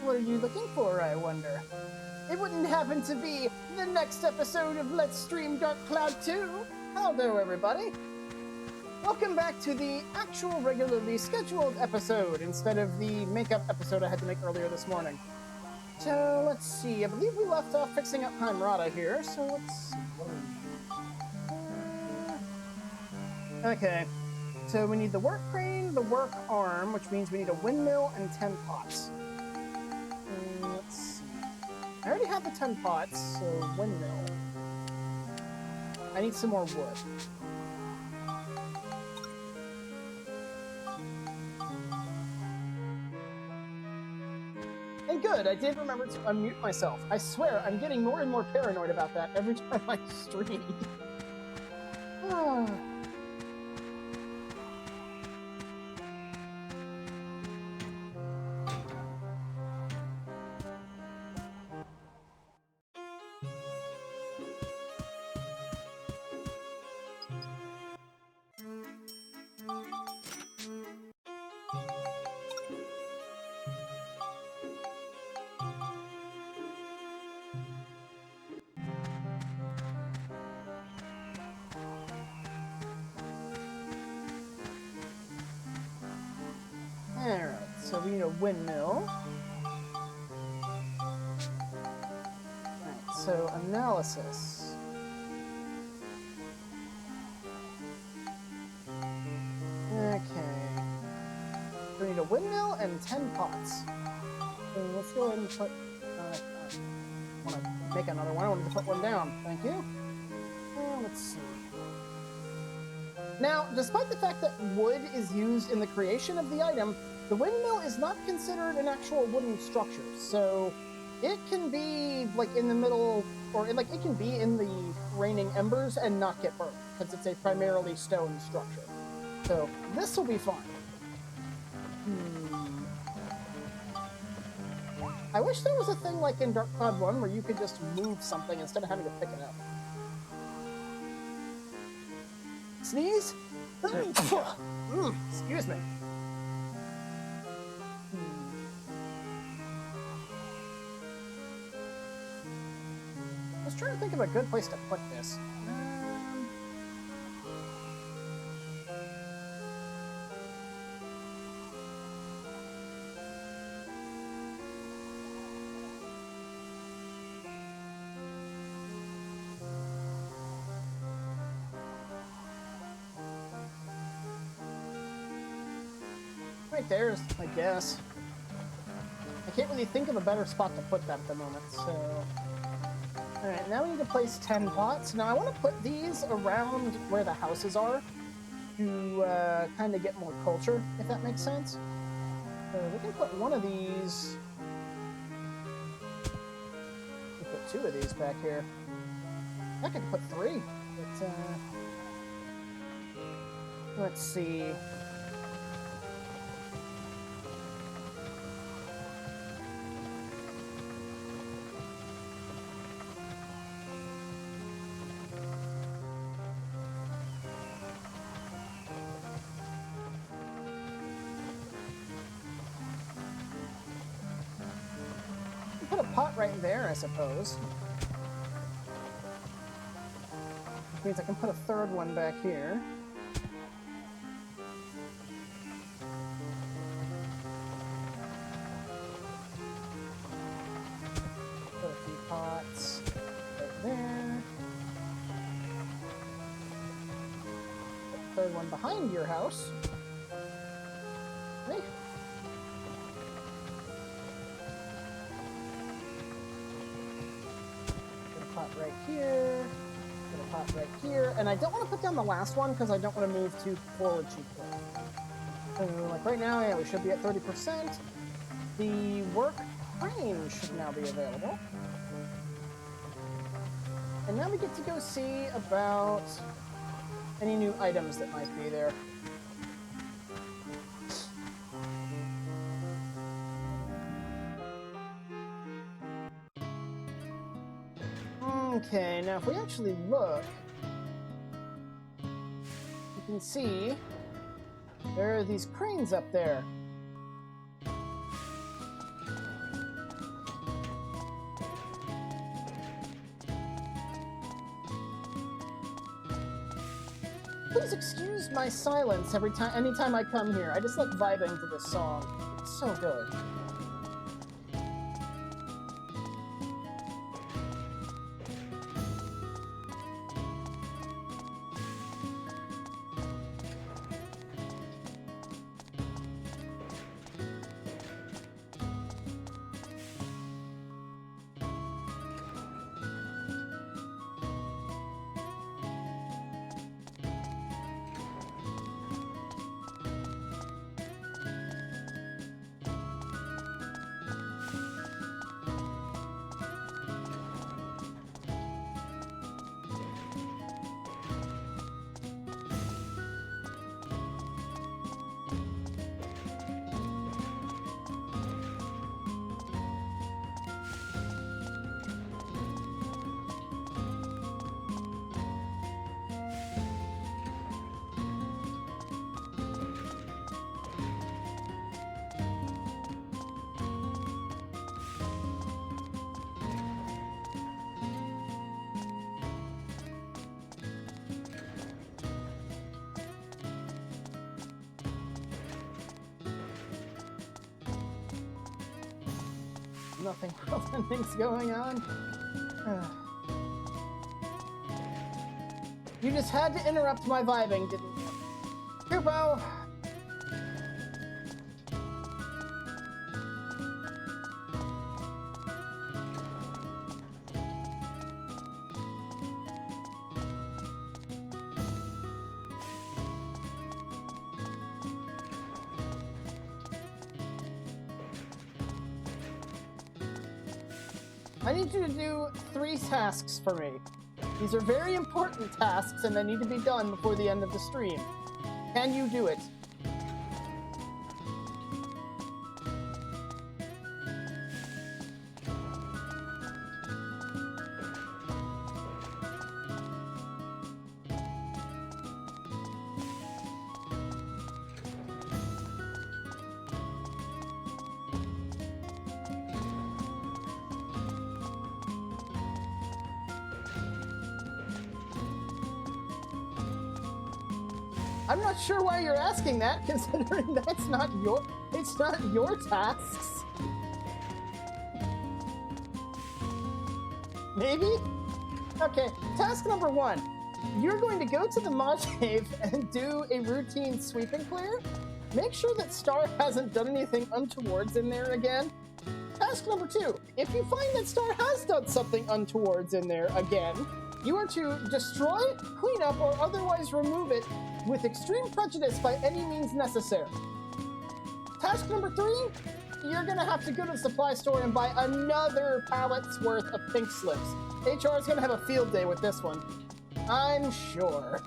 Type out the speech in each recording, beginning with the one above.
What are you looking for, I wonder? It wouldn't happen to be the next episode of Let's Stream Dark Cloud 2. Hello, everybody. Welcome back to the actual regularly scheduled episode instead of the makeup episode I had to make earlier this morning. So, let's see. I believe we left off fixing up Heimerata here, so let's see. Okay. So we need the work crane, the work arm, which means we need a windmill and 10 pots. Let's see. I already have the 10 pots, so windmill. I need some more wood. And good, I did remember to unmute myself. I swear, I'm getting more and more paranoid about that every time I stream. Alright, so we need a windmill. Alright, so analysis. Okay. We need a windmill and 10 pots. So let's go ahead and put... I want to make another one. I wanted to put one down. Thank you. Let's see. Now, despite the fact that wood is used in the creation of the item, the windmill is not considered an actual wooden structure, so it can be like in the middle, or it can be in the raining embers and not get burnt, because it's a primarily stone structure. So this will be fine. I wish there was a thing like in Dark Cloud 1 where you could just move something instead of having to pick it up. Sneeze? Excuse me. I was trying to think of a good place to put this. right there, I guess. I can't really think of a better spot to put that at the moment, so... Alright, now we need to place 10 pots. Now I want to put these around where the houses are to kind of get more culture, if that makes sense. So we can put one of these... We put 2 of these back here. I could put 3, but let's see. Put a pot right there, I suppose. Which means I can put a 3rd one back here. Put a few pots right there. Put a 3rd one behind your house. Okay. Put a pot right here. Put a pot right here. And I don't want to put down the last one because I don't want to move too forward too quick. So, like right now, yeah, we should be at 30%. The work crane should now be available. And now we get to go see about any new items that might be there. Okay, now if we actually look, you can see there are these cranes up there. Please excuse my silence anytime I come here. I just like vibing to this song. It's so good. Nothing things going on. You just had to interrupt my vibing, didn't you? Kupo! I need you to do 3 tasks for me. These are very important tasks, and they need to be done before the end of the stream. Can you do it? I'm not sure why you're asking that, considering it's not your tasks. Maybe? Okay, task number 1. You're going to go to the mod cave and do a routine sweep and clear. make sure that Star hasn't done anything untowards in there again. Task number 2, if you find that Star has done something untowards in there again, you are to destroy, clean up, or otherwise remove it with extreme prejudice by any means necessary. Task number 3, you're gonna have to go to the supply store and buy another pallet's worth of pink slips. HR is gonna have a field day with this one, I'm sure.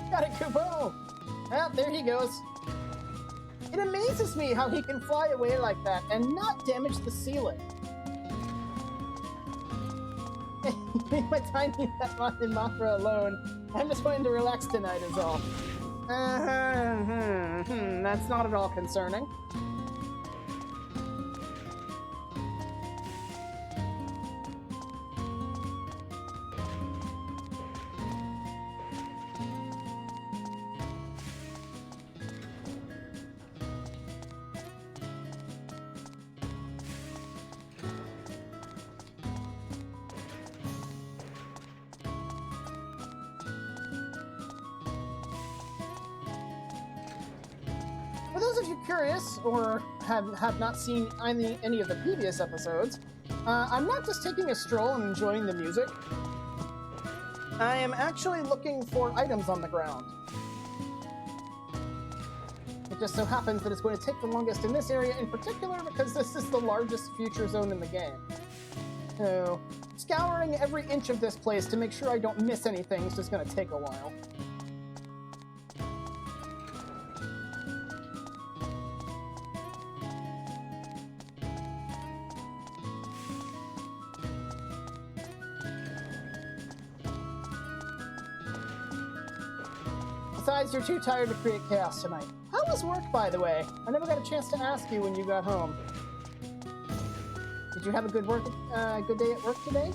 Got it, Kupo! Well, there he goes. It amazes me how he can fly away like that and not damage the ceiling. Leave my tiny pet in Mothra alone. I'm just going to relax tonight is all. That's not at all concerning. For those of you curious, or have not seen any of the previous episodes, I'm not just taking a stroll and enjoying the music. I am actually looking for items on the ground. It just so happens that it's going to take the longest in this area in particular because this is the largest future zone in the game. So, scouring every inch of this place to make sure I don't miss anything is just going to take a while. Besides, you're too tired to create chaos tonight. How was work, by the way? I never got a chance to ask you when you got home. Did you have a good day at work today?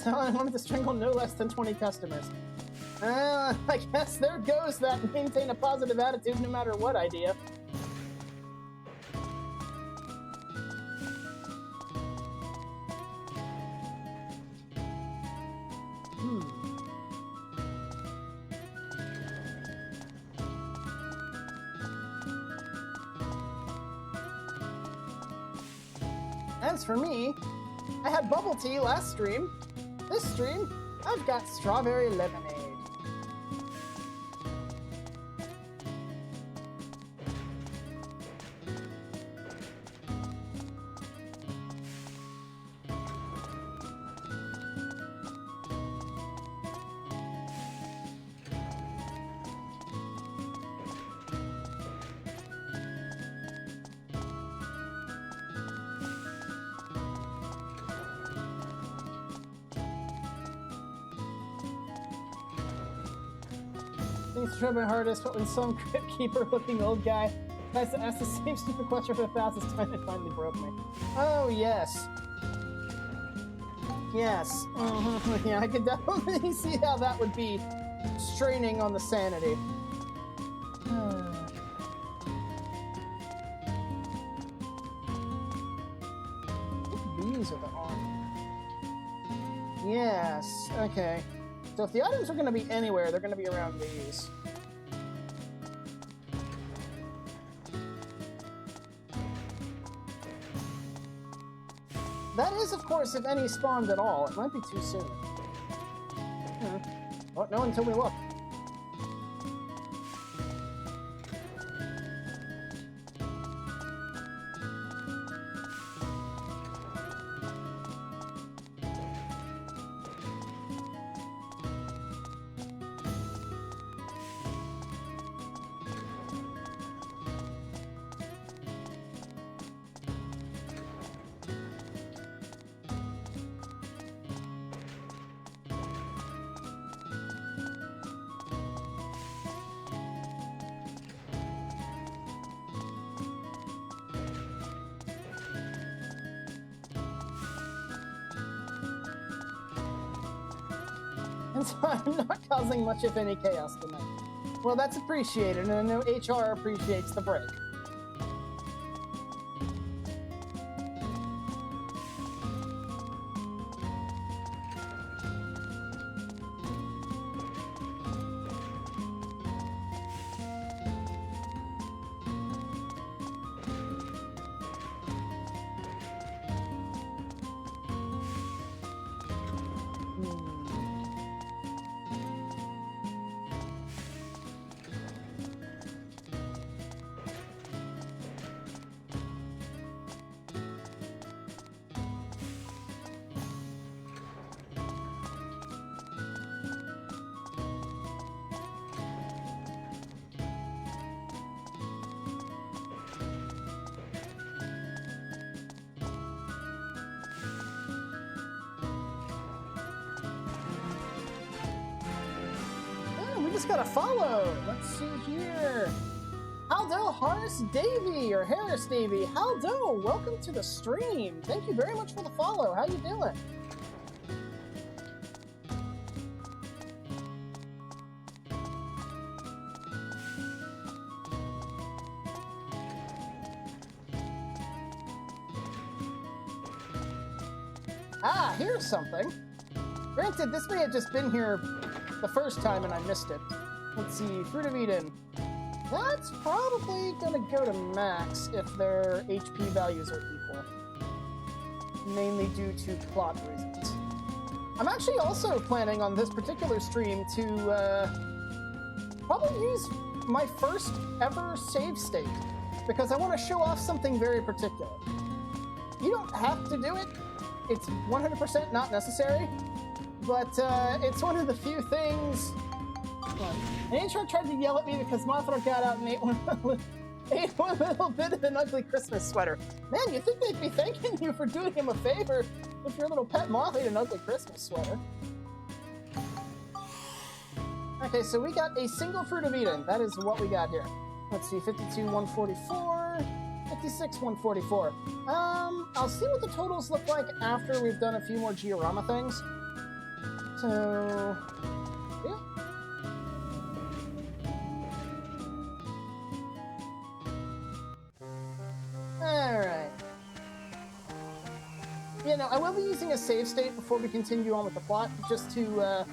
I wanted to strangle no less than 20 customers. I guess there goes that maintain a positive attitude no matter what idea. As for me, I had bubble tea last stream. This stream, I've got strawberry lemonade. Try my hardest, but when some crypt keeper looking old guy tries to ask the same stupid question for the 1,000th time, it finally broke me. Oh, yes. Yes. Yeah, I could definitely see how that would be straining on the sanity. These are the arm. Yes, okay. So if the items are going to be anywhere, they're going to be around these. That is, of course, if any spawned at all. It might be too soon. Won't know until we look. So I'm not causing much, if any, chaos tonight. Well, that's appreciated, and I know HR appreciates the break. Just gotta follow. Let's see here. Haldo Harris Davey, or Harris Davey. Haldo, welcome to the stream. Thank you very much for the follow. How you doing? Ah, here's something. Granted, this may have just been here the first time and I missed it. Let's see, Fruit of Eden. That's probably gonna go to max if their HP values are equal. Mainly due to plot reasons. I'm actually also planning on this particular stream to probably use my first ever save state, because I want to show off something very particular. You don't have to do it. It's 100% not necessary. But it's one of the few things. And HR tried to yell at me because Mothra got out and ate one little bit of an ugly Christmas sweater. Man, you'd think they'd be thanking you for doing him a favor if your little pet moth ate an ugly Christmas sweater. Okay, so we got a single Fruit of Eden. That is what we got here. Let's see, 52, 144, 56, 144. I'll see what the totals look like after we've done a few more Georama things. So, yeah. Alright. You know, I will be using a save state before we continue on with the plot, just to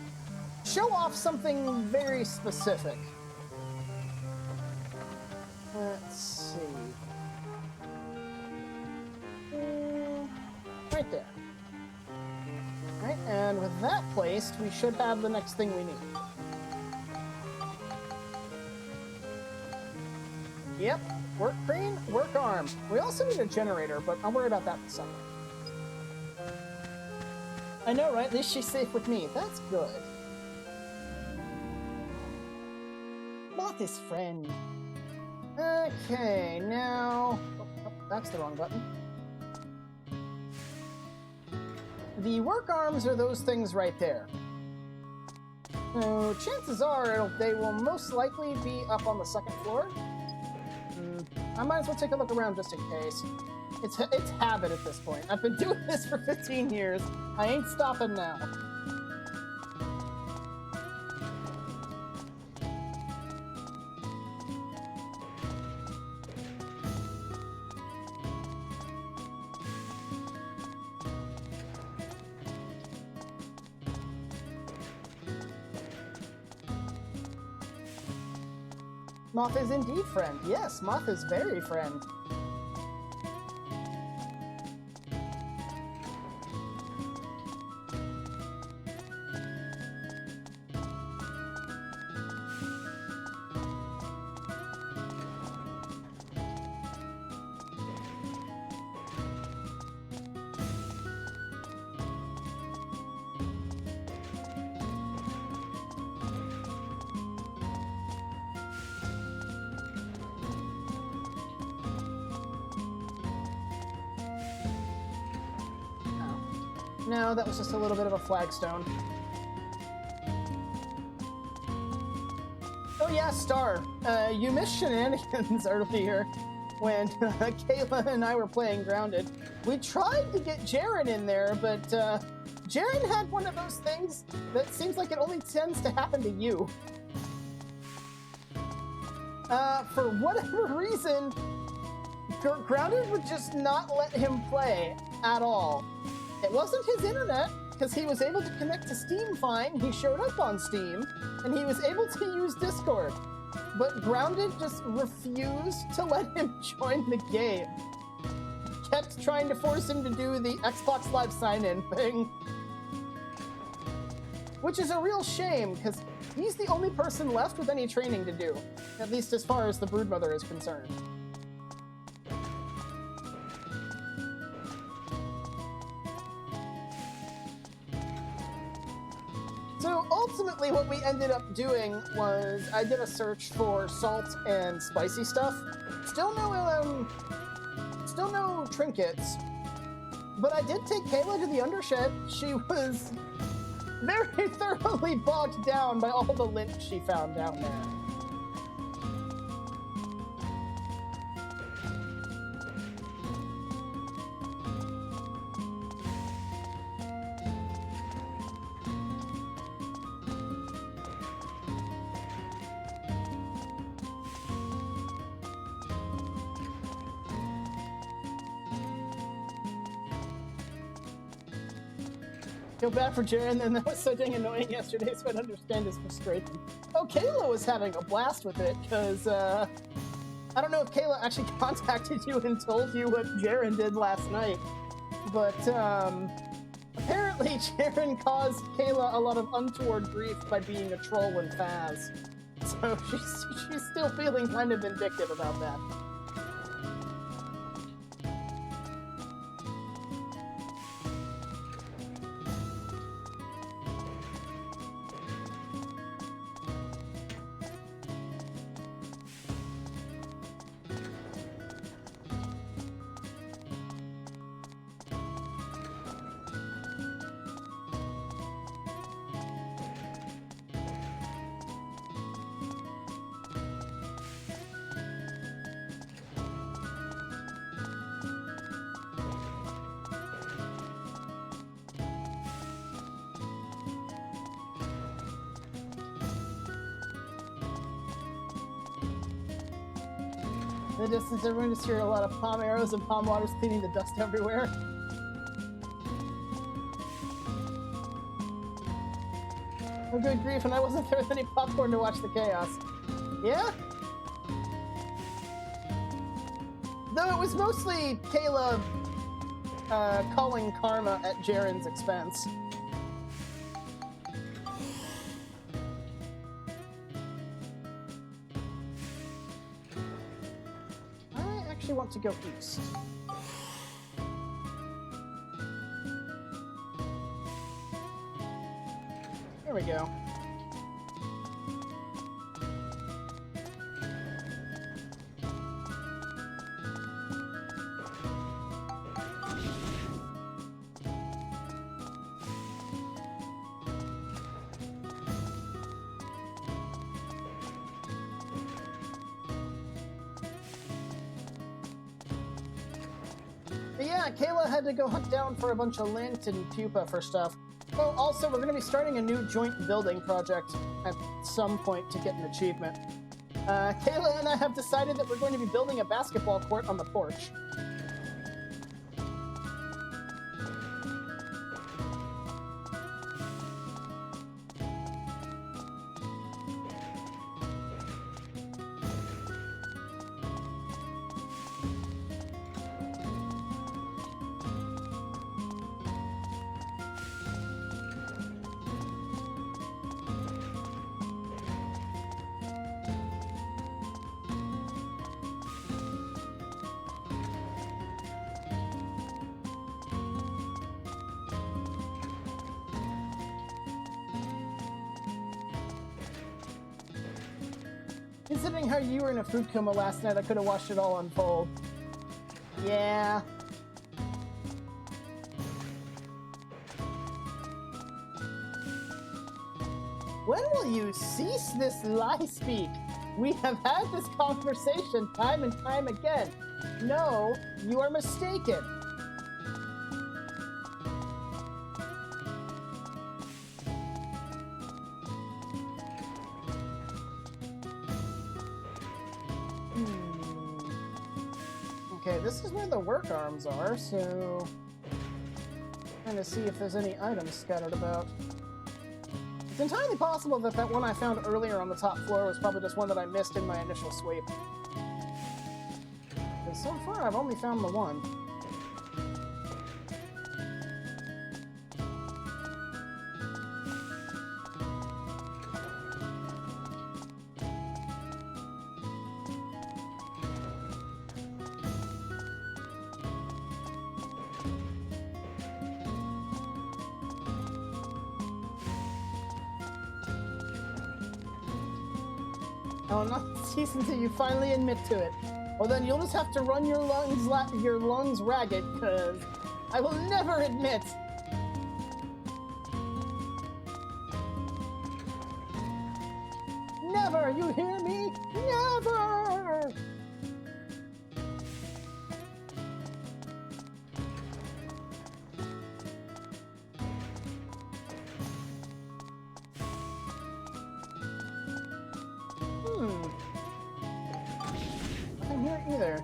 show off something very specific. Let's see. Right there. Right, and with that placed, we should have the next thing we need. Yep, work crane, work arm. We also need a generator, but I'll worry about that in a second. I know, right? At least she's safe with me. That's good. Moth's friend. Okay, now... Oh, that's the wrong button. The work arms are those things right there. So chances are they will most likely be up on the second floor. I might as well take a look around just in case. It's habit at this point. I've been doing this for 15 years. I ain't stopping now. Moth is indeed friend. Yes, Moth is very friend. No, that was just a little bit of a flagstone. Oh yeah, Star. You missed shenanigans earlier when Kayla and I were playing Grounded. We tried to get Jaren in there, but Jaren had one of those things that seems like it only tends to happen to you. For whatever reason, Grounded would just not let him play at all. It wasn't his internet, because he was able to connect to Steam fine. He showed up on Steam, and he was able to use Discord. But Grounded just refused to let him join the game. Kept trying to force him to do the Xbox Live sign-in thing. Which is a real shame, because he's the only person left with any training to do, at least as far as the Broodmother is concerned. So ultimately what we ended up doing was I did a search for salt and spicy stuff. Still no trinkets, but I did take Kayla to the Undershed. She was very thoroughly bogged down by all the lint she found down there. Feel bad for Jaren, and that was so dang annoying yesterday, so I'd understand his frustration. Oh, Kayla was having a blast with it, because, I don't know if Kayla actually contacted you and told you what Jaren did last night, but, apparently Jaren caused Kayla a lot of untoward grief by being a troll and Faz. So she's still feeling kind of vindictive about that. In the distance, everyone just hear a lot of palm arrows and palm waters cleaning the dust everywhere. Oh, good grief, and I wasn't there with any popcorn to watch the chaos. Yeah? Though it was mostly Kayla calling karma at Jaren's expense. Want to go east. There we go. Yeah, Kayla had to go hunt down for a bunch of lint and pupa for stuff. Oh, also, we're going to be starting a new joint building project at some point to get an achievement. Kayla and I have decided that we're going to be building a basketball court on the porch. Considering how you were in a food coma last night, I could have watched it all unfold. Yeah. When will you cease this lie speak? We have had this conversation time and time again. No, you are mistaken. Okay, this is where the work arms are, so... trying to see if there's any items scattered about. It's entirely possible that that one I found earlier on the top floor was probably just one that I missed in my initial sweep. Because so far I've only found the one. Oh, not cease until you finally admit to it. Well, then you'll just have to run your lungs ragged, because I will never admit. Never, you hear me? Never! Nothing here either.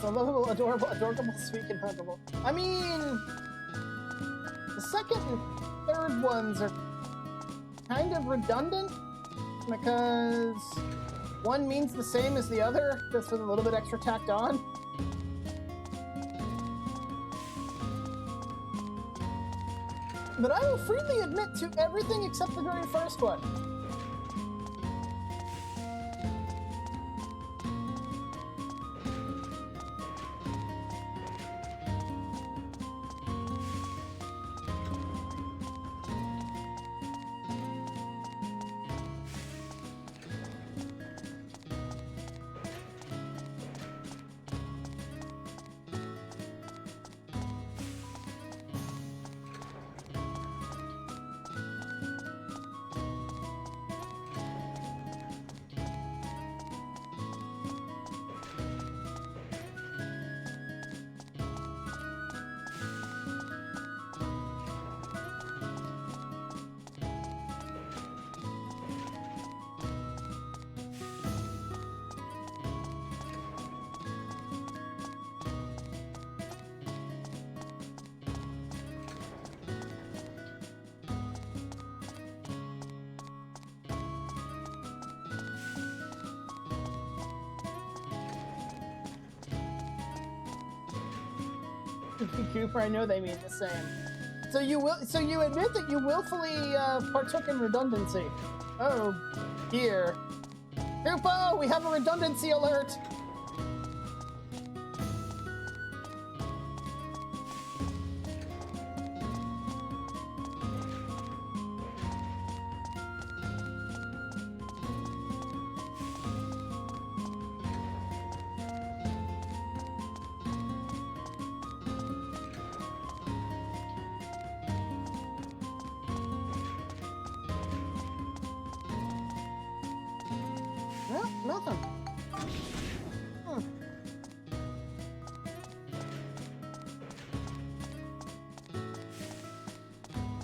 So lovable, adorable, sweet, and huggable. I mean, the second and third ones are kind of redundant because one means the same as the other, just with a little bit extra tacked on. But I will freely admit to everything except the very first one. Cooper, I know they mean the same. So you admit that you willfully partook in redundancy. Oh dear. Koopa, we have a redundancy alert. Well, nothing.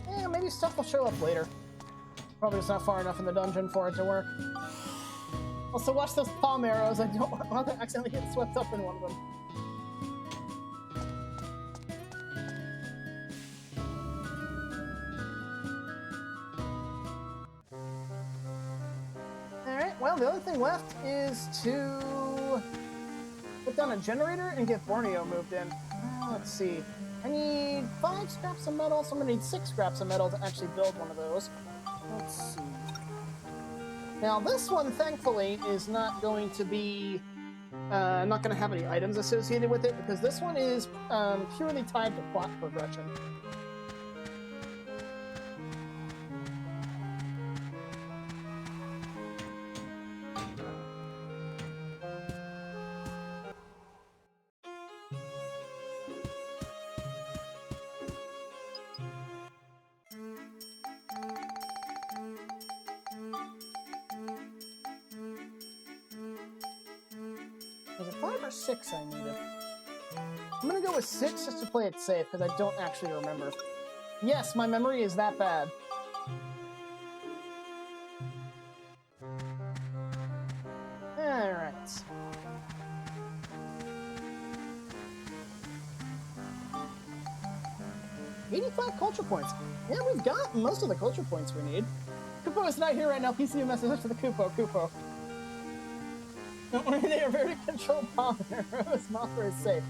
Yeah, maybe stuff will show up later. Probably just not far enough in the dungeon for it to work. Also, watch those palm arrows. I don't want to accidentally get swept up in one of them. Well, the only thing left is to put down a generator and get Borneo moved in. Let's see. I need 5 scraps of metal, so I'm gonna need 6 scraps of metal to actually build one of those. Let's see. Now, this one, thankfully, is not going to be... not going to have any items associated with it, because this one is purely tied to plot progression. Was it 5 or 6 I needed? I'm gonna go with 6 just to play it safe, because I don't actually remember. Yes, my memory is that bad. Alright. $85 culture points. Yeah, we've got most of the culture points we need. Kupo is not here right now. Please leave a message to the Kupo. Kupo. Don't worry, they are very controlled Palmer. His Mothra is safe.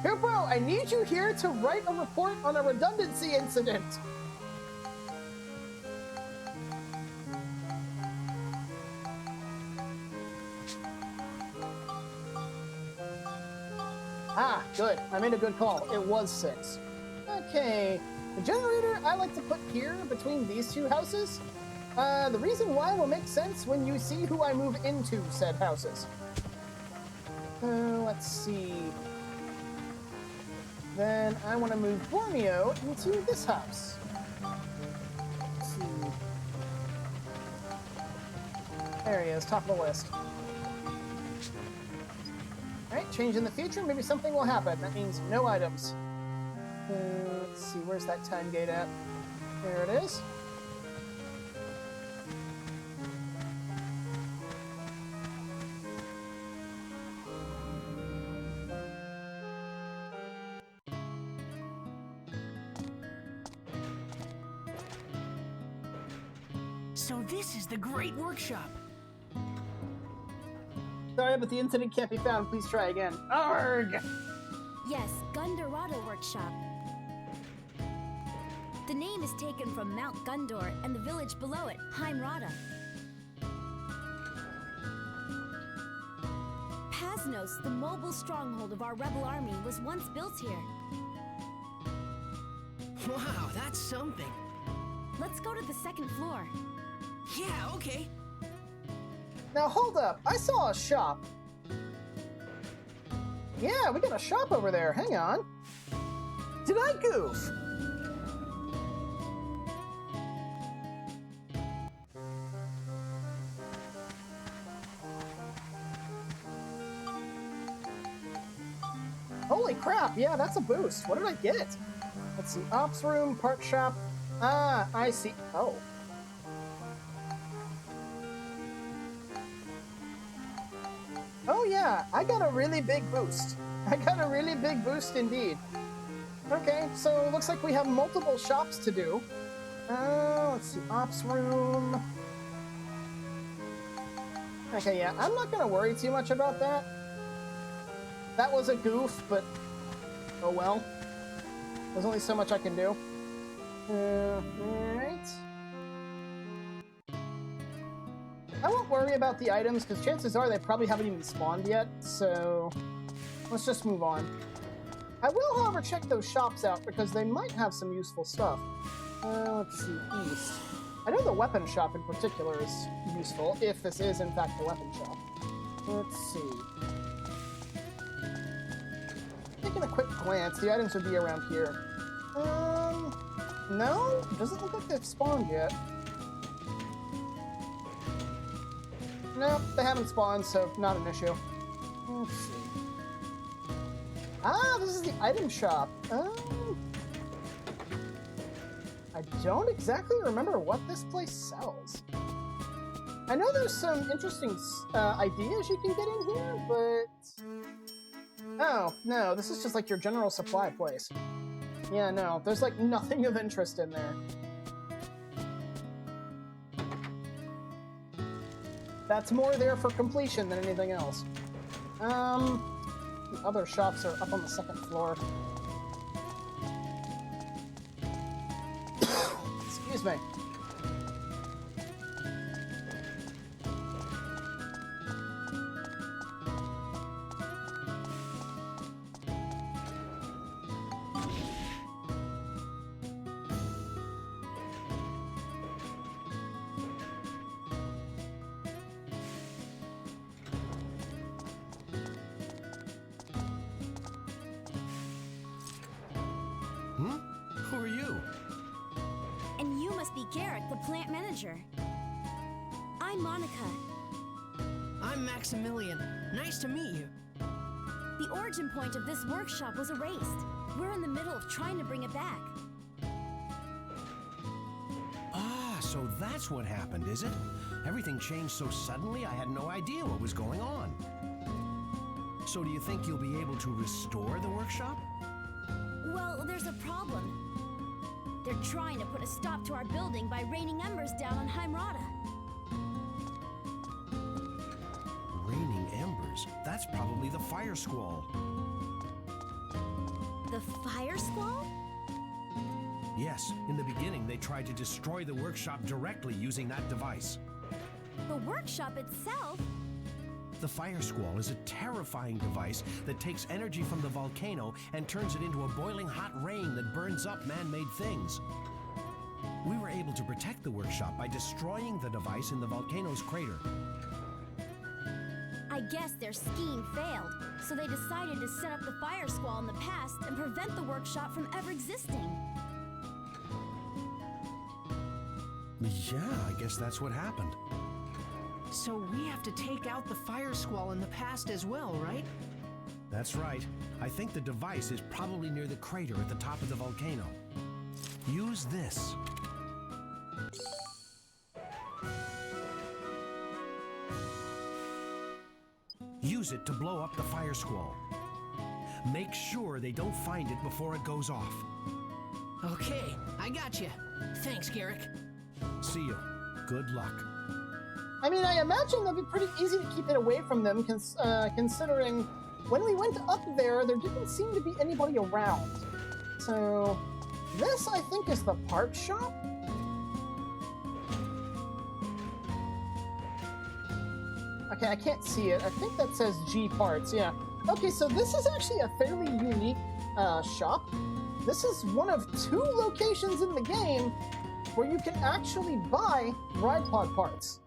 Kupo, I need you here to write a report on a redundancy incident. Ah, good. I made a good call. It was 6. Okay. The generator I like to put here between these two houses. The reason why will make sense when you see who I move into said houses. Let's see. Then I want to move Borneo into this house. Let's see. There he is, top of the list. Alright, change in the future, maybe something will happen. That means no items. Let's see, where's that time gate at? There it is. So this is the Great Workshop. Sorry, but the incident can't be found. Please try again. Arg! Yes, Gundorada Workshop. The name is taken from Mount Gundor and the village below it, Heimrada. Pasnos, the mobile stronghold of our rebel army, was once built here. Wow, that's something. Let's go to the second floor. Yeah, okay. Now hold up, I saw a shop. Yeah, we got a shop over there. Hang on. Did I goof? Holy crap, yeah, that's a boost. What did I get? Let's see, ops room, part shop. Ah, I see. Oh. Oh yeah, I got a really big boost. I got a really big boost indeed. Okay, so it looks like we have multiple shops to do. Let's see, ops room. Okay, yeah, I'm not gonna worry too much about that. That was a goof, but oh well. There's only so much I can do. Alright. I won't worry about the items, because chances are they probably haven't even spawned yet, so let's just move on. I will, however, check those shops out, because they might have some useful stuff. Let's see, east. I know the weapon shop in particular is useful, if this is in fact the weapon shop. Let's see. Taking a quick glance, the items would be around here. No? Doesn't look like they've spawned yet. Nope, they haven't spawned, so not an issue. Let's see. Ah, this is the item shop. I don't exactly remember what this place sells. I know there's some interesting ideas you can get in here, but... Oh, no, this is just like your general supply place. Yeah, no, there's like nothing of interest in there. That's more there for completion than anything else. The other shops are up on the second floor. Excuse me. Who are you? And you must be Garrick, the plant manager. I'm Monica. I'm Maximilian. Nice to meet you. The origin point of this workshop was erased. We're in the middle of trying to bring it back. Ah, so that's what happened, is it? Everything changed so suddenly I had no idea what was going on. So do you think you'll be able to restore the workshop? Well, there's a problem. They're trying to put a stop to our building by raining embers down on Heimrata. Raining embers? That's probably the fire squall. The fire squall? Yes, in the beginning they tried to destroy the workshop directly using that device. The workshop itself? The fire squall is a terrifying device that takes energy from the volcano and turns it into a boiling hot rain that burns up man-made things. We were able to protect the workshop by destroying the device in the volcano's crater. I guess their scheme failed, so they decided to set up the fire squall in the past and prevent the workshop from ever existing. Yeah, I guess that's what happened. So we have to take out the fire squall in the past as well, right? That's right. I think the device is probably near the crater at the top of the volcano. Use this. Use it to blow up the fire squall. Make sure they don't find it before it goes off. Okay, I got you. Thanks, Garrick. See you. Good luck. I mean, I imagine that'd be pretty easy to keep it away from them, considering when we went up there didn't seem to be anybody around. So, this, I think, is the part shop? Okay, I can't see it. I think that says G Parts, yeah. Okay, so this is actually a fairly unique shop. This is one of 2 locations in the game where you can actually buy ride pod parts.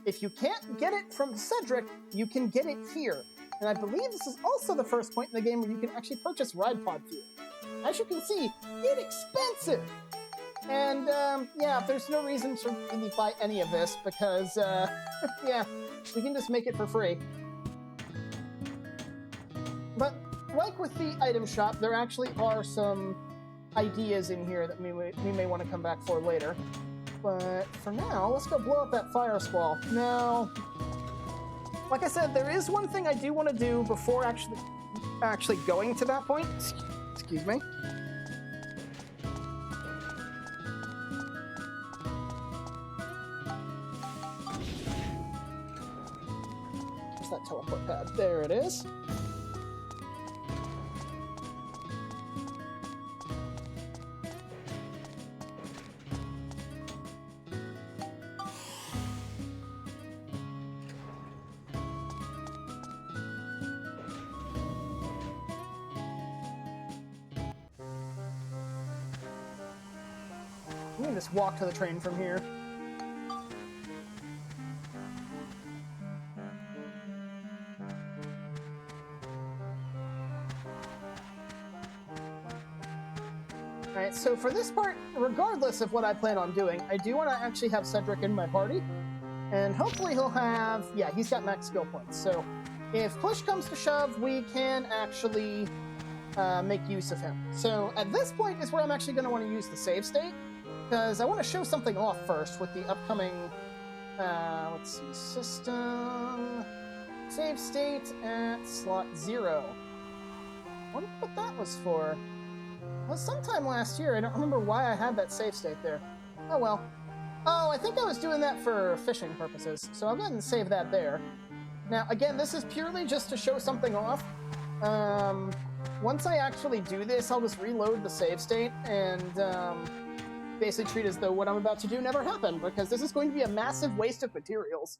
If you can't get it from Cedric, you can get it here. And I believe this is also the first point in the game where you can actually purchase ride pod fuel. As you can see, inexpensive! And, yeah, there's no reason to really buy any of this because, yeah, we can just make it for free. But, like with the item shop, there actually are some ideas in here that we may want to come back for later. But for now, let's go blow up that fire squall. Now, like I said, there is one thing I do want to do before actually going to that point. Excuse me. Where's that teleport pad? There it is. We can just walk to the train from here. Alright, so for this part, regardless of what I plan on doing, I do want to actually have Cedric in my party. And hopefully he'll have... yeah, he's got max skill points. So if push comes to shove, we can actually make use of him. So at this point is where I'm actually going to want to use the save state. Because I want to show something off first with the upcoming, let's see, system, save state at slot 0. I wonder what that was for. It was sometime last year. I don't remember why I had that save state there. Oh well. Oh, I think I was doing that for fishing purposes, so I'll go ahead and save that there. Now, again, this is purely just to show something off. Once I actually do this, I'll just reload the save state and, basically treat it as though what I'm about to do never happened, because this is going to be a massive waste of materials.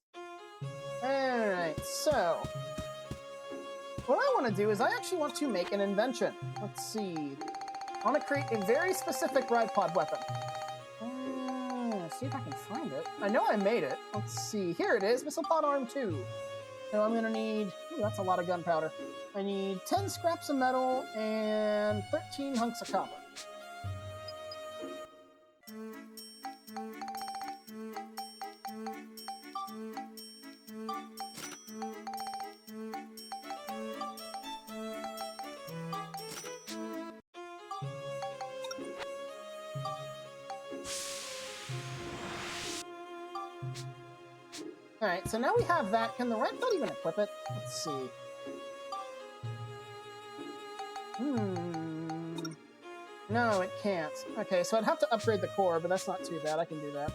Alright, so... what I want to do is I actually want to make an invention. Let's see. I want to create a very specific ride pod weapon. See if I can find it. I know I made it. Let's see. Here it is, Missile Pod Arm 2. So I'm going to need... ooh, that's a lot of gunpowder. I need 10 scraps of metal and 13 hunks of copper. Alright, so now we have that. Can the red bud even equip it? Let's see. No, it can't. Okay, so I'd have to upgrade the core, but that's not too bad. I can do that.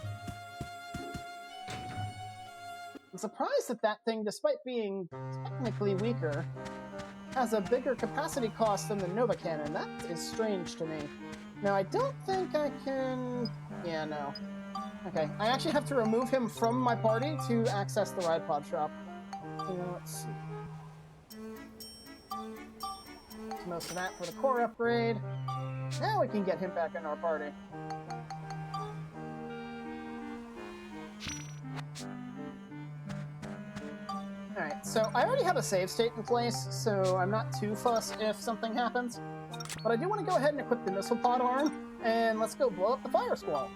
I'm surprised that that thing, despite being technically weaker, has a bigger capacity cost than the Nova Cannon. That is strange to me. Now, I don't think I can... Yeah, no. Okay, I actually have to remove him from my party to access the ride pod shop. Let's see. That's most of that for the core upgrade. Now we can get him back in our party. Alright, so I already have a save state in place, so I'm not too fussed if something happens. But I do want to go ahead and equip the missile pod arm, and let's go blow up the fire squall.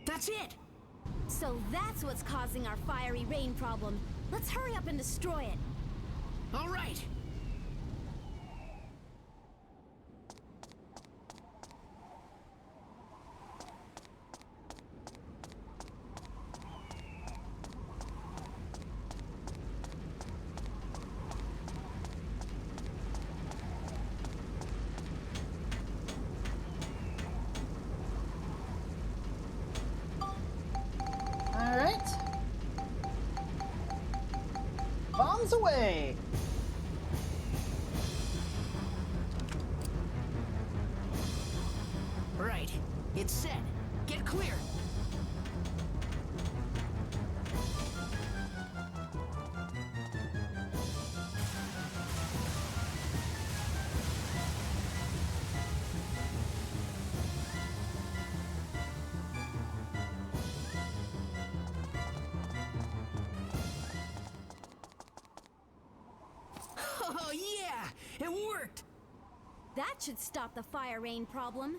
That's it! So that's what's causing our fiery rain problem. Let's hurry up and destroy it. All right! Bombs away! Right. It's set. Get clear! Oh yeah! It worked! That should stop the fire rain problem.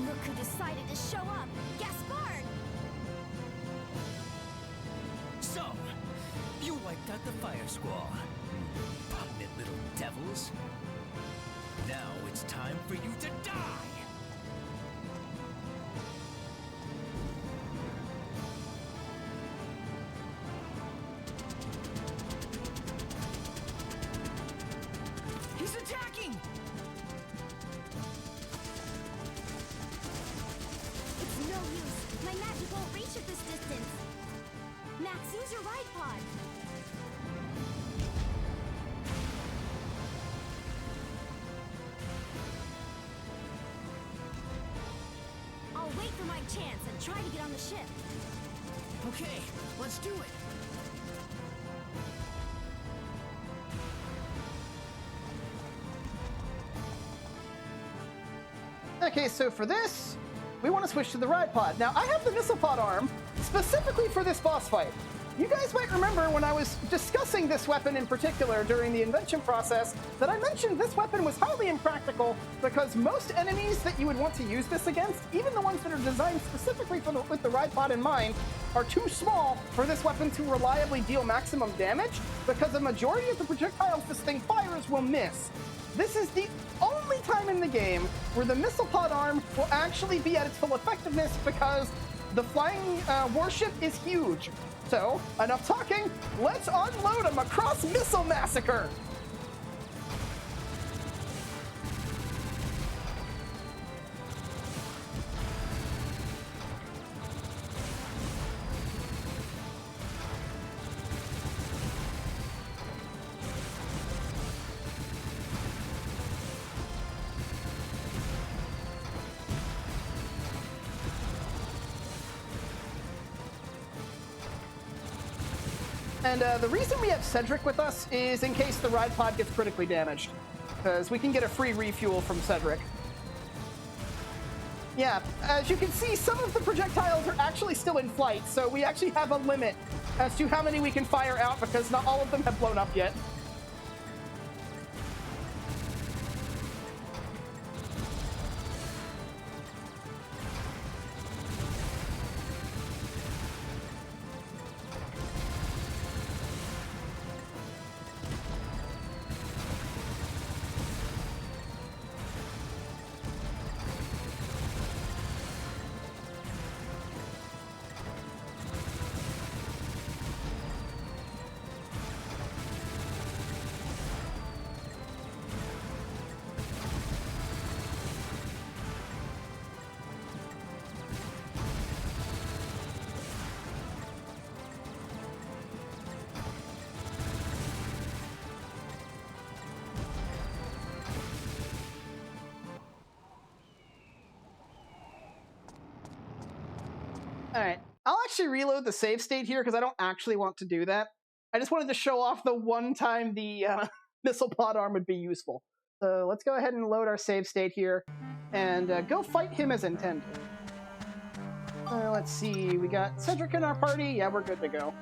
Look who decided to show up! Gaspard! So, you wiped out the fire squall. Pugnant little devils. Now it's time for you to die! He's attacking! It's no use. My magic won't reach at this distance. Max, use your ride pod. I'll wait for my chance and try to get on the ship. Okay, let's do it! Okay, so for this, we want to switch to the ride pod. Now, I have the missile pod arm specifically for this boss fight. You guys might remember when I was discussing this weapon in particular during the invention process that I mentioned this weapon was highly impractical because most enemies that you would want to use this against, even the ones that are designed specifically for with the ride pod in mind, are too small for this weapon to reliably deal maximum damage because a majority of the projectiles this thing fires will miss. This is the only time in the game where the missile pod arm will actually be at its full effectiveness because the flying warship is huge. So, enough talking, let's unload them across Missile Massacre! And the reason we have Cedric with us is in case the ride pod gets critically damaged, because we can get a free refuel from Cedric. Yeah, as you can see, some of the projectiles are actually actually still in flight, so we actually have a limit as to how many we can fire out because not all of them have blown up yet. Alright, I'll actually reload the save state here because I don't actually want to do that. I just wanted to show off the one time the missile pod arm would be useful. So let's go ahead and load our save state here and go fight him as intended. Let's see, we got Cedric in our party. Yeah, we're good to go.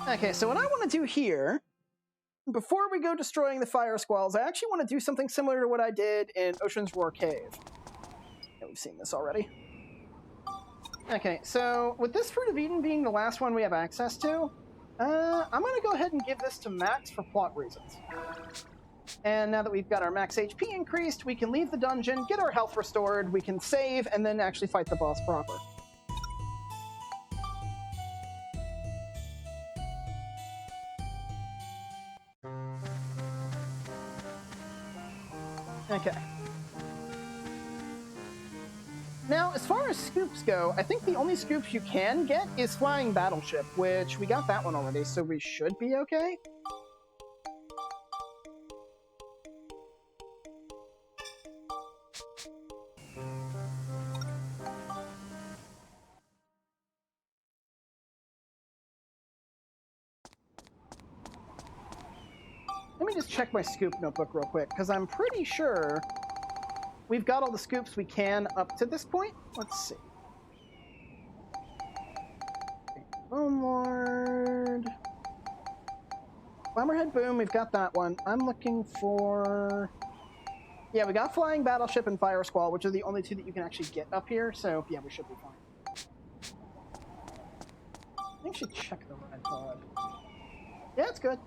Okay, so what I want to do here, before we go destroying the fire squalls, I actually want to do something similar to what I did in Ocean's Roar Cave. Yeah, we've seen this already. Okay, so with this Fruit of Eden being the last one we have access to, I'm going to go ahead and give this to Max for plot reasons. And now that we've got our max HP increased, we can leave the dungeon, get our health restored, we can save, and then actually fight the boss proper. Okay. Now, as far as scoops go, I think the only scoops you can get is Flying Battleship, which we got that one already, so we should be okay. Let me just check my scoop notebook real quick, because I'm pretty sure we've got all the scoops we can up to this point. Let's see. Bone Lord. Bomberhead Boom, we've got that one. I'm looking for... Yeah, we got Flying Battleship and Fire Squall, which are the only two that you can actually get up here, so yeah, we should be fine. I think I should check the red pod. Yeah, it's good.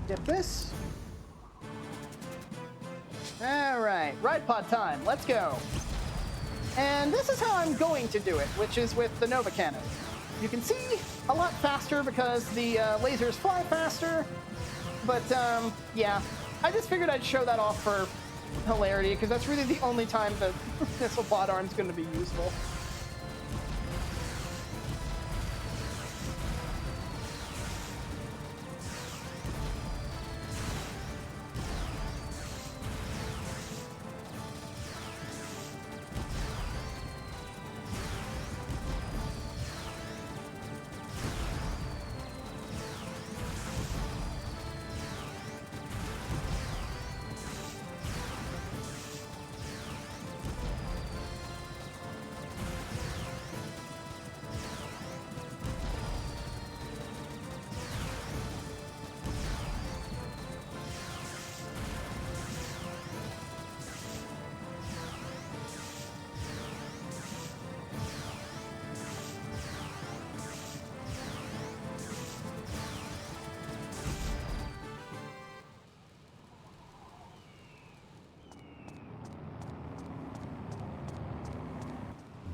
Get this. Alright, ride pod time. Let's go. And this is how I'm going to do it, which is with the Nova Cannon. You can see a lot faster because the lasers fly faster. But, yeah. I just figured I'd show that off for hilarity, because that's really the only time the missile pod arm's going to be useful.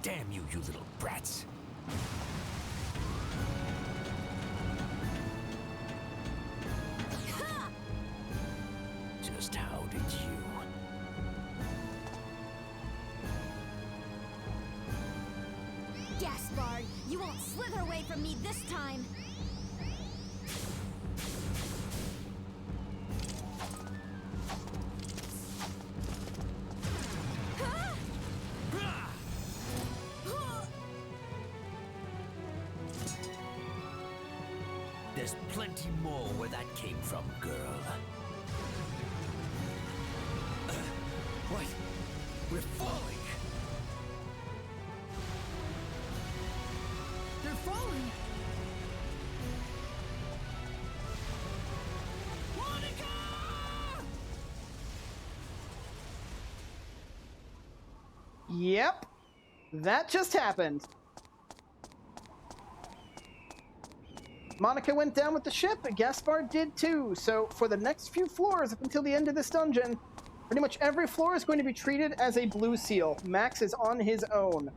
Damn you, you little brats. Just how did you? Gaspard, you won't slither away from me this time. There's plenty more where that came from, girl. What? We're falling! They're falling! Yep. That just happened. Monica went down with the ship, Gaspard did too, so for the next few floors up until the end of this dungeon, pretty much every floor is going to be treated as a blue seal. Max is on his own,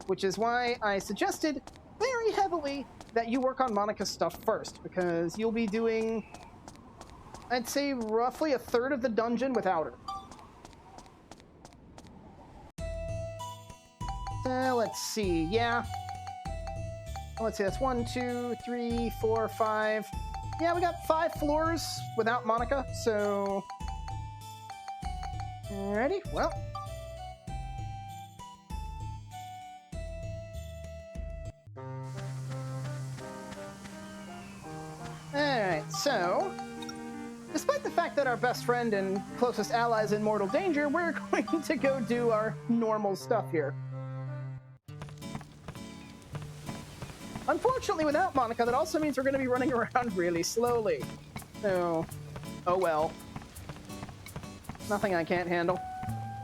which is why I suggested very heavily that you work on Monica's stuff first, because you'll be doing, I'd say, roughly a third of the dungeon without her. Let's see, yeah. Let's see, that's 1, 2, 3, 4, 5. Yeah, we got 5 floors without Monica, so... Alrighty, well. Alright, so... Despite the fact that our best friend and closest ally is in mortal danger, we're going to go do our normal stuff here. Unfortunately, without Monica, that also means we're going to be running around really slowly. So, oh well. Nothing I can't handle.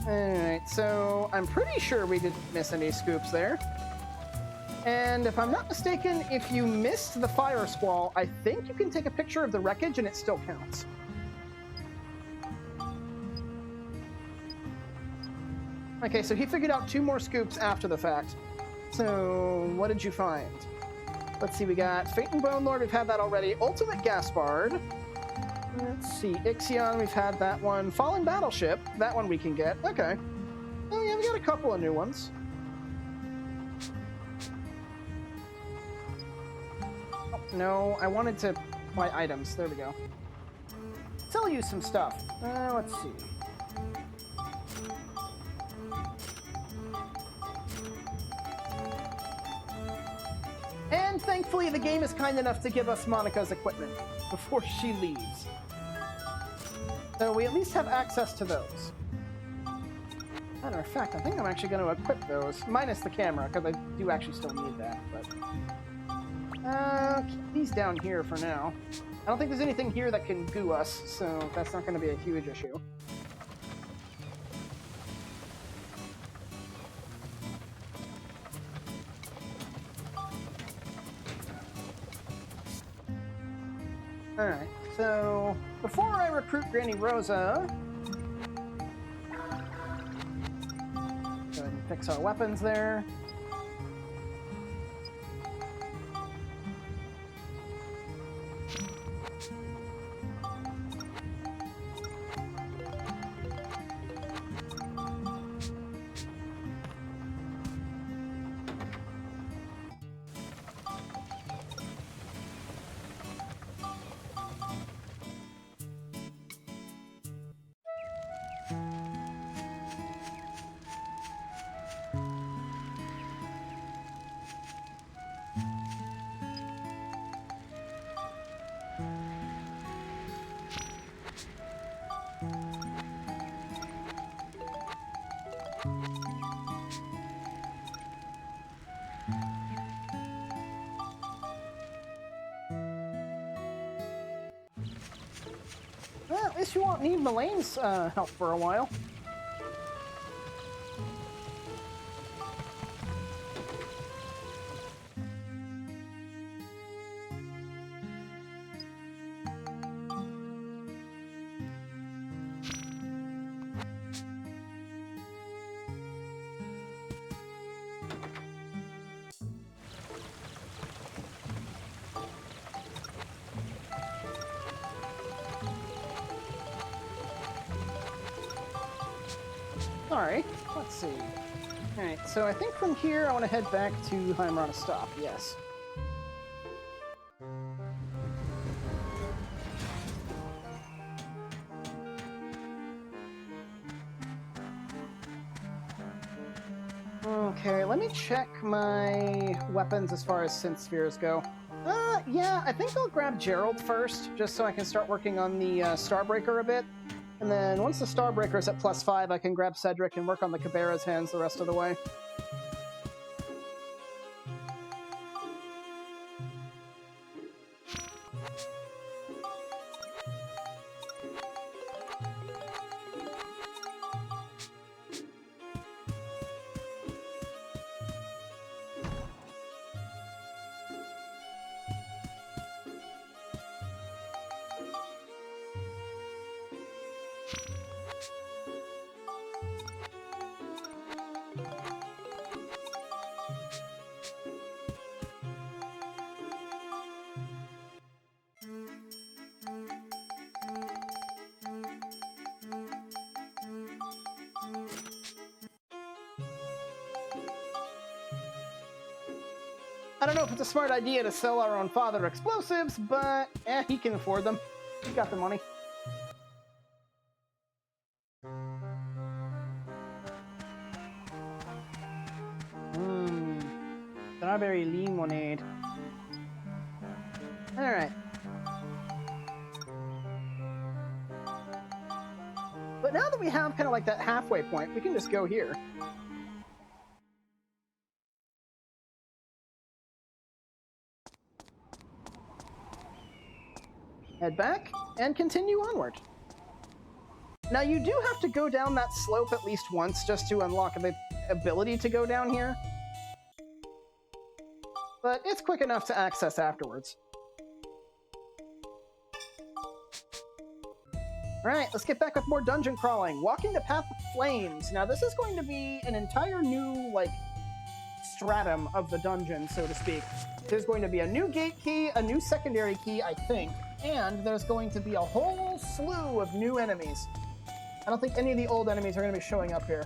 Alright, so I'm pretty sure we didn't miss any scoops there. And if I'm not mistaken, if you missed the fire squall, I think you can take a picture of the wreckage and it still counts. Okay, so he figured out 2 more scoops after the fact. So, what did you find? Let's see, we got Faintin Bone Lord, we've had that already. Ultimate Gaspard. Let's see, Ixion, we've had that one. Fallen Battleship, that one we can get. Okay. Oh yeah, we got a couple of new ones. Oh, no, I wanted to buy items. There we go. Sell you some stuff. Let's see. And thankfully, the game is kind enough to give us Monica's equipment before she leaves. So we at least have access to those. Matter of fact, I think I'm actually going to equip those, minus the camera, because I do actually still need that. But keep these down here for now. I don't think there's anything here that can goo us, so that's not going to be a huge issue. Alright, so before I recruit Granny Rosa, go ahead and fix our weapons there. Well, at least you won't need Melane's help for a while. Sorry. Let's see. Alright, so I think from here I want to head back to Heimrata Stop. Yes. Okay, let me check my weapons as far as synth spheres go. Yeah, I think I'll grab Gerald first, just so I can start working on the Starbreaker a bit. And then once the Starbreaker's at +5, I can grab Cedric and work on the Cabera's hands the rest of the way. I don't know if it's a smart idea to sell our own father explosives, but he can afford them. He got the money. Strawberry lemonade. Alright. But now that we have kind of like that halfway point, we can just go here. Head back, and continue onward. Now you do have to go down that slope at least once just to unlock the ability to go down here. But it's quick enough to access afterwards. Alright, let's get back with more dungeon crawling. Walking the Path of Flames. Now this is going to be an entire new, like, stratum of the dungeon, so to speak. There's going to be a new gate key, a new secondary key, I think, and there's going to be a whole slew of new enemies. I don't think any of the old enemies are going to be showing up here.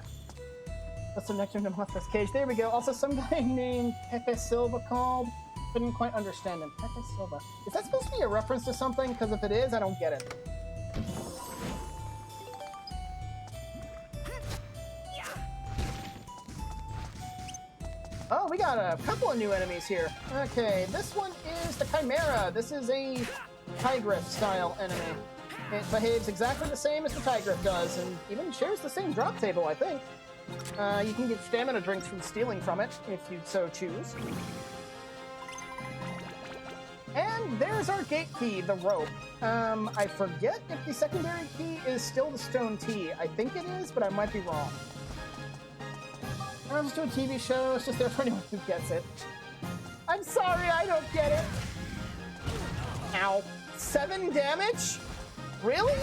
That's the nectar to Mothra's cage. There we go. Also, some guy named Pepe Silva called. Couldn't quite understand him. Pepe Silva. Is that supposed to be a reference to something? Because if it is, I don't get it. Oh, we got a couple of new enemies here. Okay, this one is the Chimera. This is a Tigriff-style enemy. It behaves exactly the same as the Tigriff does, and even shares the same drop table, I think. You can get stamina drinks from stealing from it, if you so choose. And there's our gate key, the rope. I forget if the secondary key is still the stone T. I think it is, but I might be wrong. I'm just doing a TV show, it's just there for anyone who gets it. I'm sorry, I don't get it. Ow. 7 damage? Really?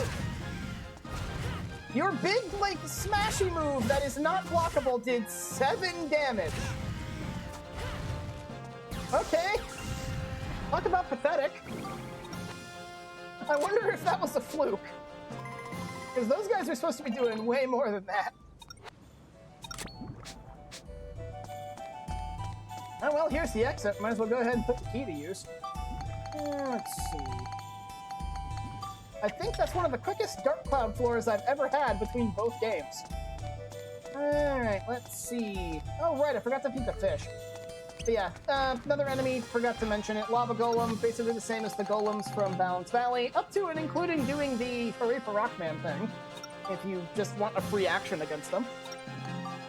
Your big, like, smashy move that is not blockable did 7 damage. Okay. Talk about pathetic. I wonder if that was a fluke. Because those guys are supposed to be doing way more than that. Oh, well, here's the exit. Might as well go ahead and put the key to use. Let's see. I think that's one of the quickest Dark Cloud floors I've ever had between both games. Alright, let's see. Oh, right, I forgot to feed the fish. But yeah, another enemy, forgot to mention it. Lava Golem, basically the same as the golems from Balance Valley, up to and including doing the Hooray for Rockman thing, if you just want a free action against them.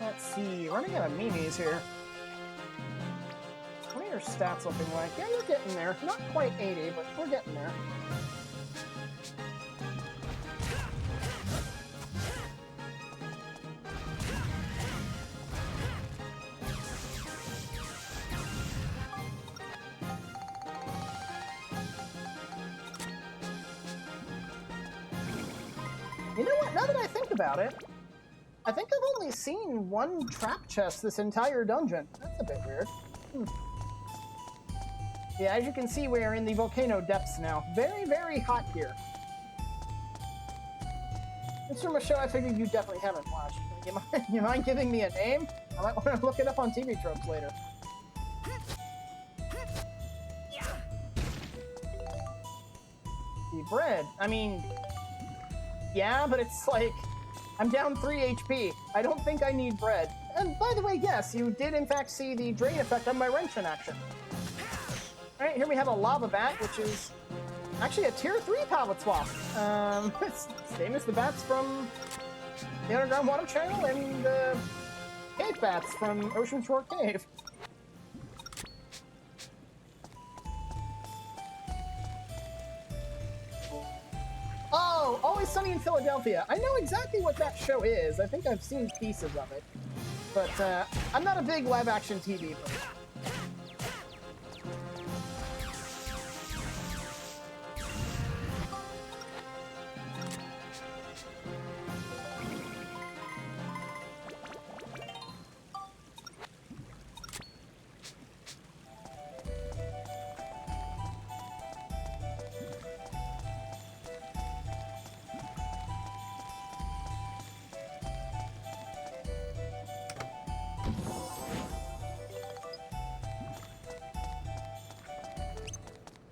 Let's see, running out of memes here. What are your stats looking like? Yeah, you're getting there. Not quite 80, but we're getting there. You know what? Now that I think about it, I think I've only seen one trap chest this entire dungeon. That's a bit weird. Yeah, as you can see, we are in the volcano depths now. Very, very hot here. It's from a show I figured you definitely haven't watched. You mind giving me a name? I might want to look it up on TV tropes later. The bread. I mean, yeah, but it's like, I'm down 3 HP. I don't think I need bread. And by the way, yes, you did in fact see the drain effect on my wrench in action. Alright, here we have a lava bat, which is actually a tier 3 pallet swap. It's same as the bats from the Underground Water Channel and the cave bats from Ocean Shore Cave. Oh, Always Sunny in Philadelphia. I know exactly what that show is. I think I've seen pieces of it. But I'm not a big live-action TV person.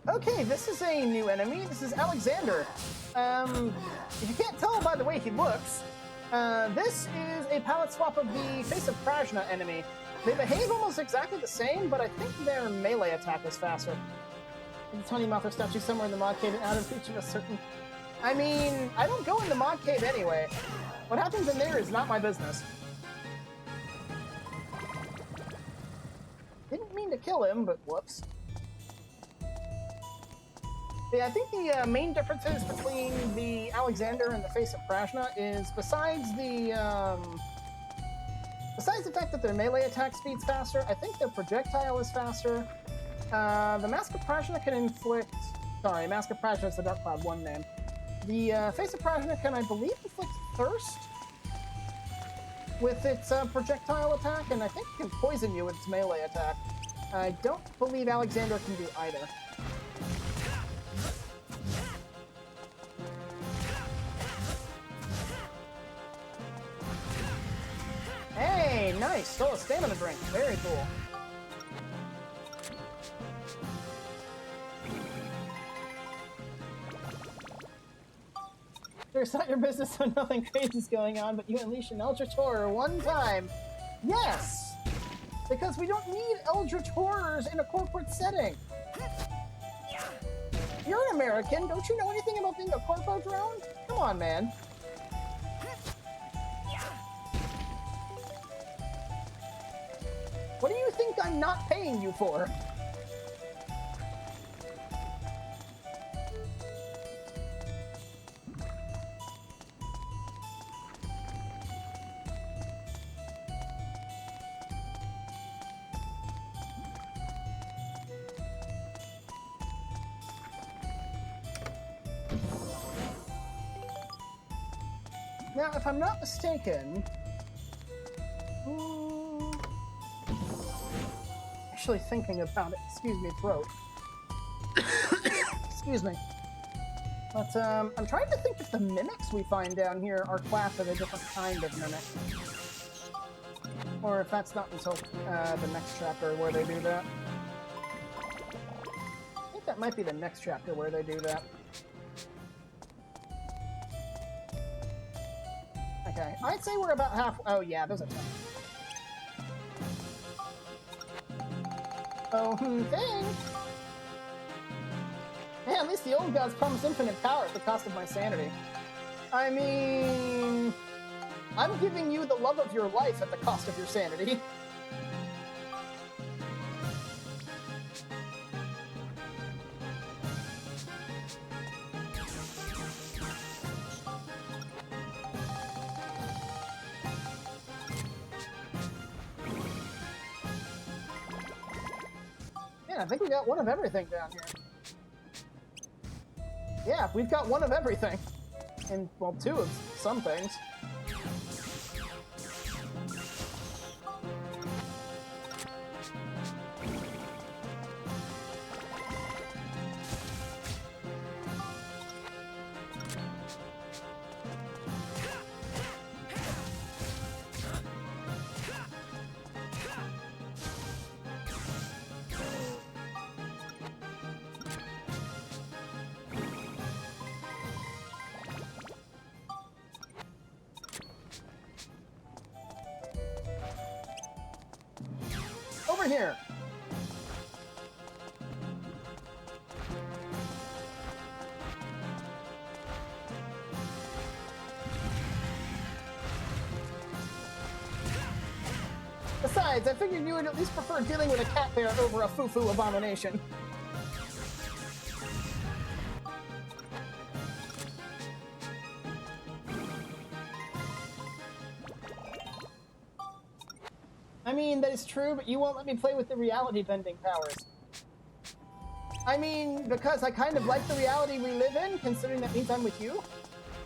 Okay, this is a new enemy. This is Alexander. If you can't tell by the way he looks, this is a palette swap of the Face of Prajna enemy. They behave almost exactly the same, but I think their melee attack is faster. The Tony Mother statue somewhere in the mod cave and out of reach of a certain... I mean, I don't go in the mod cave anyway. What happens in there is not my business. Didn't mean to kill him, but whoops. Yeah, I think the main differences between the Alexander and the Face of Prajna is besides the fact that their melee attack speed's faster, I think their projectile is faster. The Mask of Prajna can inflict... Sorry, Mask of Prajna is the Dark Cloud 1 name. The Face of Prajna can, I believe, inflict Thirst with its projectile attack, and I think it can poison you with its melee attack. I don't believe Alexander can do either. Hey, nice! Stole a stamina drink. Very cool. It's not your business when nothing crazy is going on, but you unleash an Eldritch Horror one time. Yes! Because we don't need Eldritch Horrors in a corporate setting. You're an American. Don't you know anything about being a corpo drone? Come on, man. What do you think I'm not paying you for? Now, if I'm not mistaken... Actually thinking about it. Excuse me, throat. Excuse me. But, I'm trying to think if the mimics we find down here are classed as a different kind of mimic. Or if that's not until the next chapter where they do that. I think that might be the next chapter where they do that. Okay, I'd say we're about half... Oh, yeah, there's a ton. Oh, thing! Man, at least the old gods promised infinite power at the cost of my sanity. I mean... I'm giving you the love of your life at the cost of your sanity. I think we got one of everything down here. Yeah, we've got one of everything. And, well, two of some things. here? Besides, I figured you would at least prefer dealing with a cat bear over a foo-foo abomination. I mean, that is true, but you won't let me play with the reality bending powers. I mean, because I kind of like the reality we live in, considering that means I'm with you.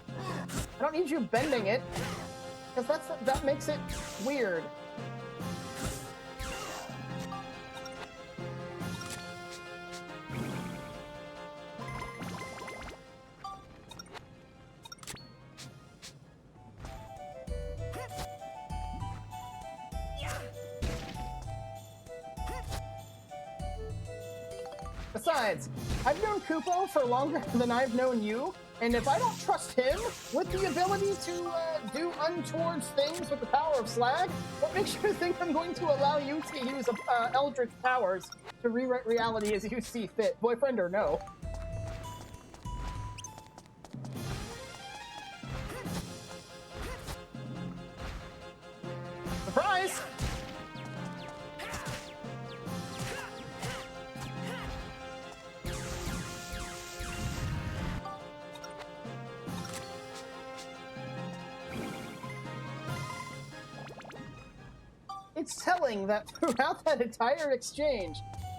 I don't need you bending it, because that makes it weird. Besides, I've known Kupo for longer than I've known you, and if I don't trust him with the ability to do untoward things with the power of slag, what makes you think I'm going to allow you to use Eldritch powers to rewrite reality as you see fit, boyfriend or no? Surprise! It's telling that throughout that entire exchange,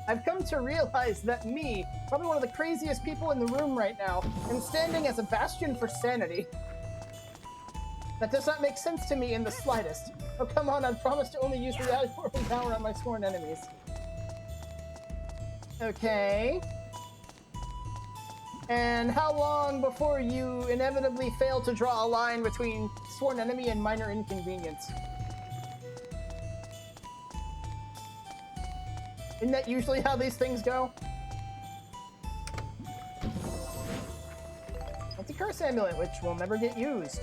I've come to realize that me, probably one of the craziest people in the room right now, am standing as a bastion for sanity. That does not make sense to me in the slightest. Oh, come on, I've promised to only use reality warping power on my sworn enemies. Okay. And how long before you inevitably fail to draw a line between sworn enemy and minor inconvenience? Isn't that usually how these things go? Anti-curse amulet, which will never get used.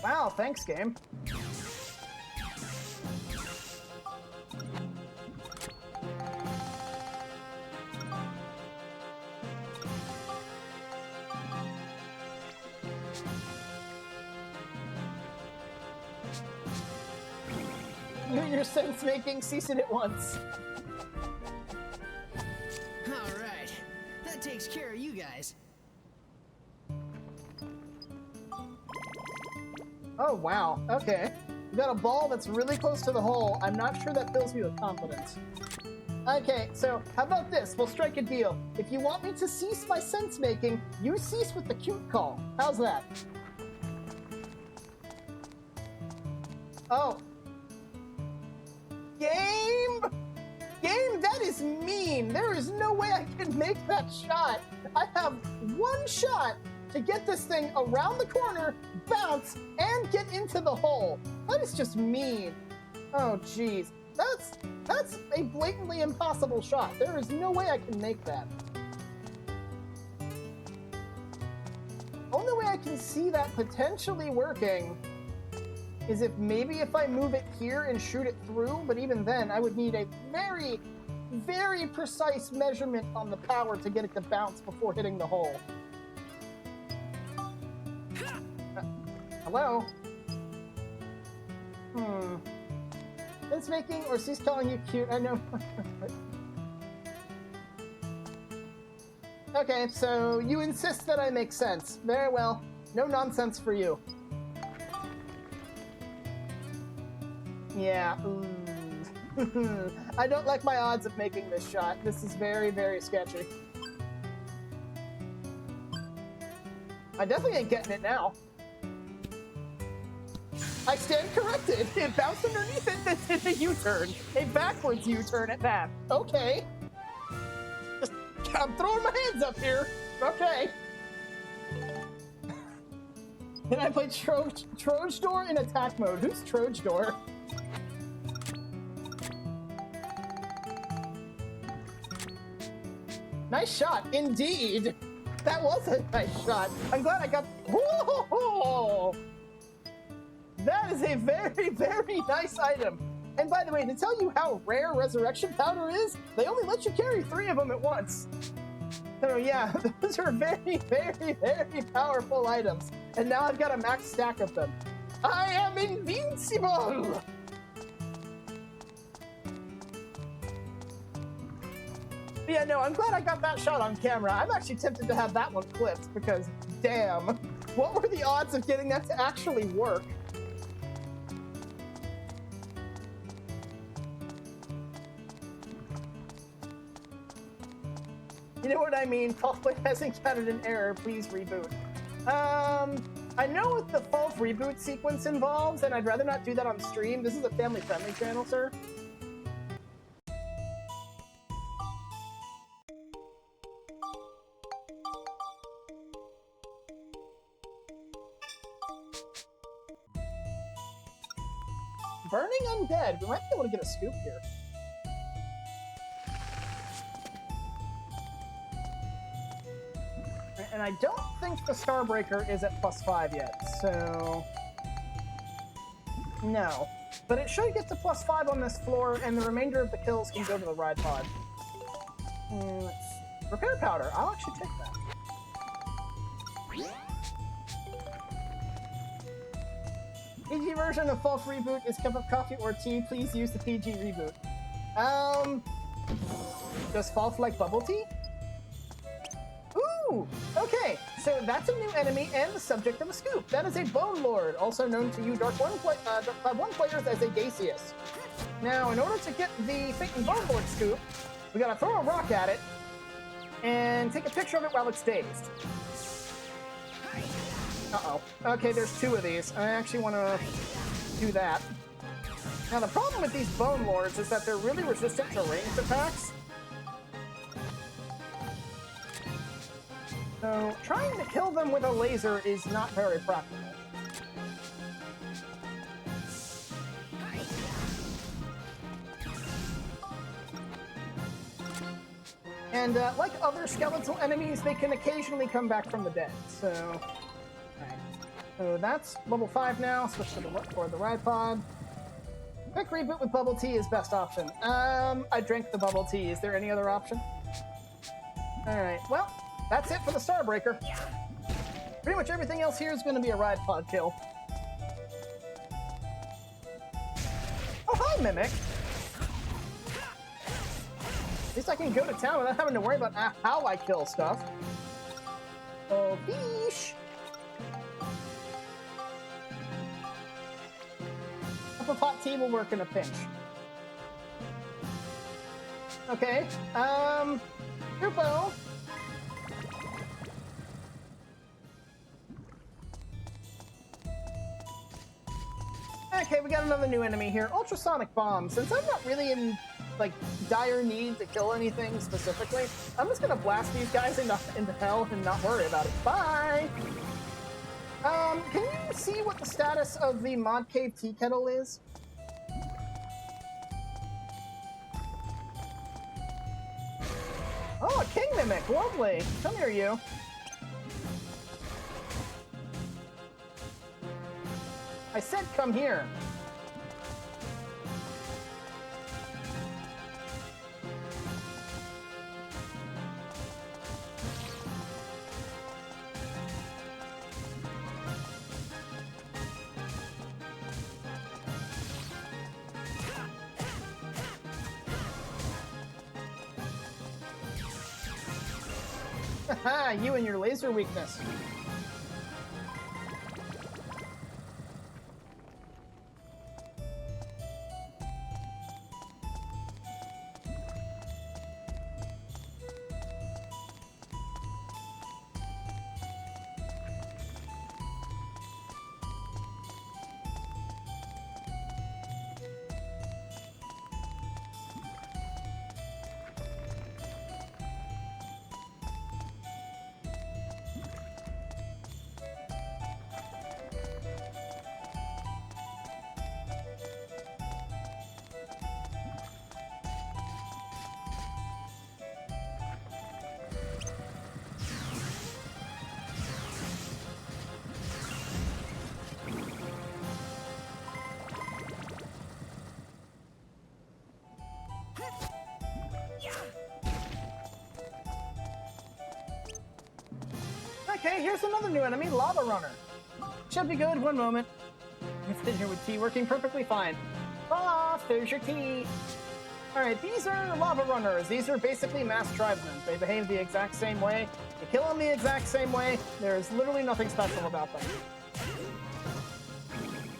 Wow, thanks, game. Your sense making, cease it at once. Alright, that takes care of you guys. Oh, wow. Okay. You got a ball that's really close to the hole. I'm not sure that fills me with confidence. Okay, so how about this? We'll strike a deal. If you want me to cease my sense-making, you cease with the cute call. How's that? Oh. Game? Game, that is mean. There is no way I can make that shot. I have one shot to get this thing around the corner, bounce, and get into the hole. That is just mean. Oh, jeez. That's a blatantly impossible shot. There is no way I can make that. Only way I can see that potentially working is if I move it here and shoot it through, but even then, I would need a very, very precise measurement on the power to get it to bounce before hitting the hole. Hello? Sense making or cease calling you cute? I know. Okay, so you insist that I make sense. Very well. No nonsense for you. Yeah. I don't like my odds of making this shot. This is very, very sketchy. I definitely ain't getting it now. I stand corrected. It bounced underneath it, then did a U-turn. A backwards U-turn at that. Okay. I'm throwing my hands up here. Okay. Then I play Trojdor in attack mode. Who's Trojdor? Nice shot, indeed. That was a nice shot. I'm glad I got. Whoa! That is a very, very nice item. And by the way, to tell you how rare resurrection powder is, they only let you carry 3 of them at once. So yeah, those are very, very, very powerful items. And now I've got a max stack of them. I am invincible! But yeah, no, I'm glad I got that shot on camera. I'm actually tempted to have that one clipped because, damn, what were the odds of getting that to actually work? You know what I mean? Callplay has encountered an error. Please reboot. I know what the false reboot sequence involves, and I'd rather not do that on stream. This is a family-friendly channel, sir. Burning Undead. We might be able to get a scoop here. And I don't think the Starbreaker is at +5 yet, so... No. But it should get to +5 on this floor, and the remainder of the kills can go to the ride pod. Let's see. Repair powder. I'll actually take that. PG version of false reboot is cup of coffee or tea. Please use the PG reboot. Does false like bubble tea? Ooh! Okay, so that's a new enemy and the subject of a scoop. That is a Bone Lord, also known to you Dark Cloud 1 players as a Gaseous. Now, in order to get the Faintin Bone Lord scoop, we gotta throw a rock at it and take a picture of it while it's dazed. Uh-oh. Okay, there's 2 of these. I actually want to do that. Now, the problem with these Bone Lords is that they're really resistant to ranged attacks. So, trying to kill them with a laser is not very practical. And like other skeletal enemies, they can occasionally come back from the dead, so... Alright. So that's level 5 now, switch to the ride pod. Quick reboot with bubble tea is best option. I drank the bubble tea. Is there any other option? Alright, well, that's it for the Starbreaker. Pretty much everything else here is going to be a ride pod kill. Oh, hi, Mimic! At least I can go to town without having to worry about how I kill stuff. Oh, beesh! A pot tea will work in a pinch. Okay, Grupo. Okay, we got another new enemy here. Ultrasonic Bomb. Since I'm not really in, like, dire need to kill anything specifically, I'm just gonna blast these guys into hell and not worry about it. Bye! Can you see what the status of the Mod Cave Tea Kettle is? Oh, a King Mimic! Lovely! Come here, you. I said come here. Haha, you and your laser weakness. Okay, here's another new enemy, Lava Runner. Should be good, one moment. It's been here with tea working perfectly fine. Off, there's your tea. Alright, these are Lava Runners. These are basically mass tribesmen. They behave the exact same way. You kill them the exact same way. There's literally nothing special about them.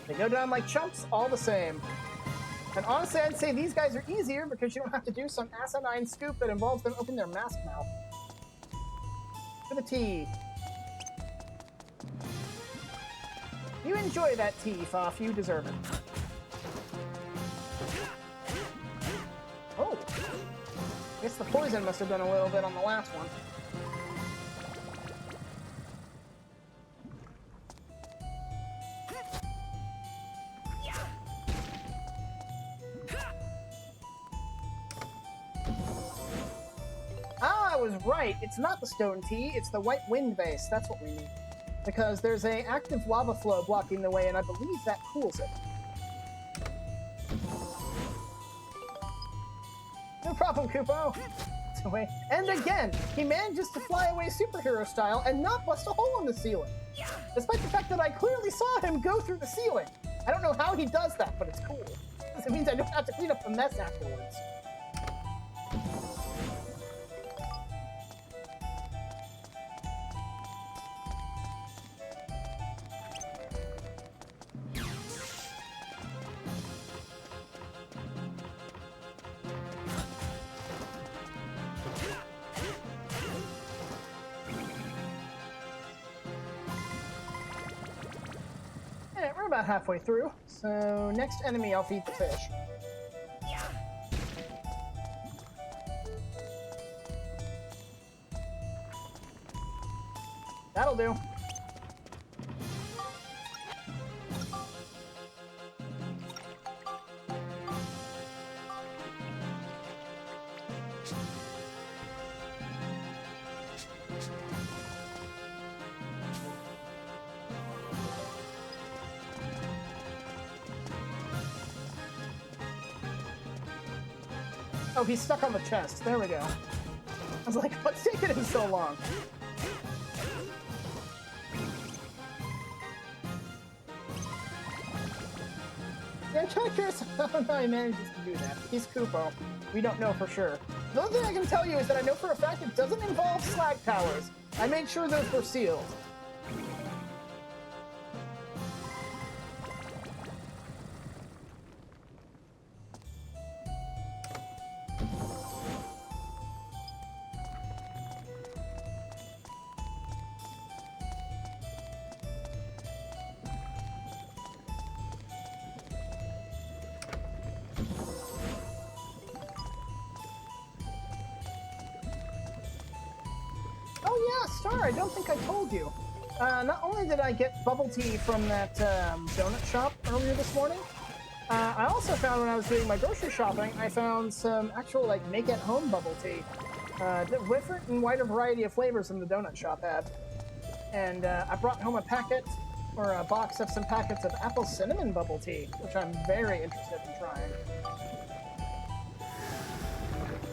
They go down like chumps, all the same. And honestly, I'd say these guys are easier because you don't have to do some asinine scoop that involves them opening their mask mouth. For the tea. You enjoy that tea, Foff. You deserve it. Oh. Guess the poison must have done a little bit on the last one. Ah, I was right. It's not the stone tea, it's the white wind vase. That's what we need. Because there's an active lava flow blocking the way, and I believe that cools it. No problem, Kupo. It's away. And again, he manages to fly away superhero style and not bust a hole in the ceiling. Despite the fact that I clearly saw him go through the ceiling. I don't know how he does that, but it's cool. Because it means I don't have to clean up the mess afterwards. We're about halfway through, so next enemy I'll feed the fish. That'll do. Oh, he's stuck on the chest. There we go. I was like, what's taking him so long? Yeah, I'm kind of curious how he manages to do that. He's Kupo. We don't know for sure. The only thing I can tell you is that I know for a fact it doesn't involve slag towers. I made sure those were sealed. I don't think I told you. Not only did I get bubble tea from that donut shop earlier this morning, I also found when I was doing my grocery shopping, I found some actual like make-at-home bubble tea. Different and wider variety of flavors than the donut shop had. And I brought home a packet, or a box of some packets of apple cinnamon bubble tea, which I'm very interested in trying.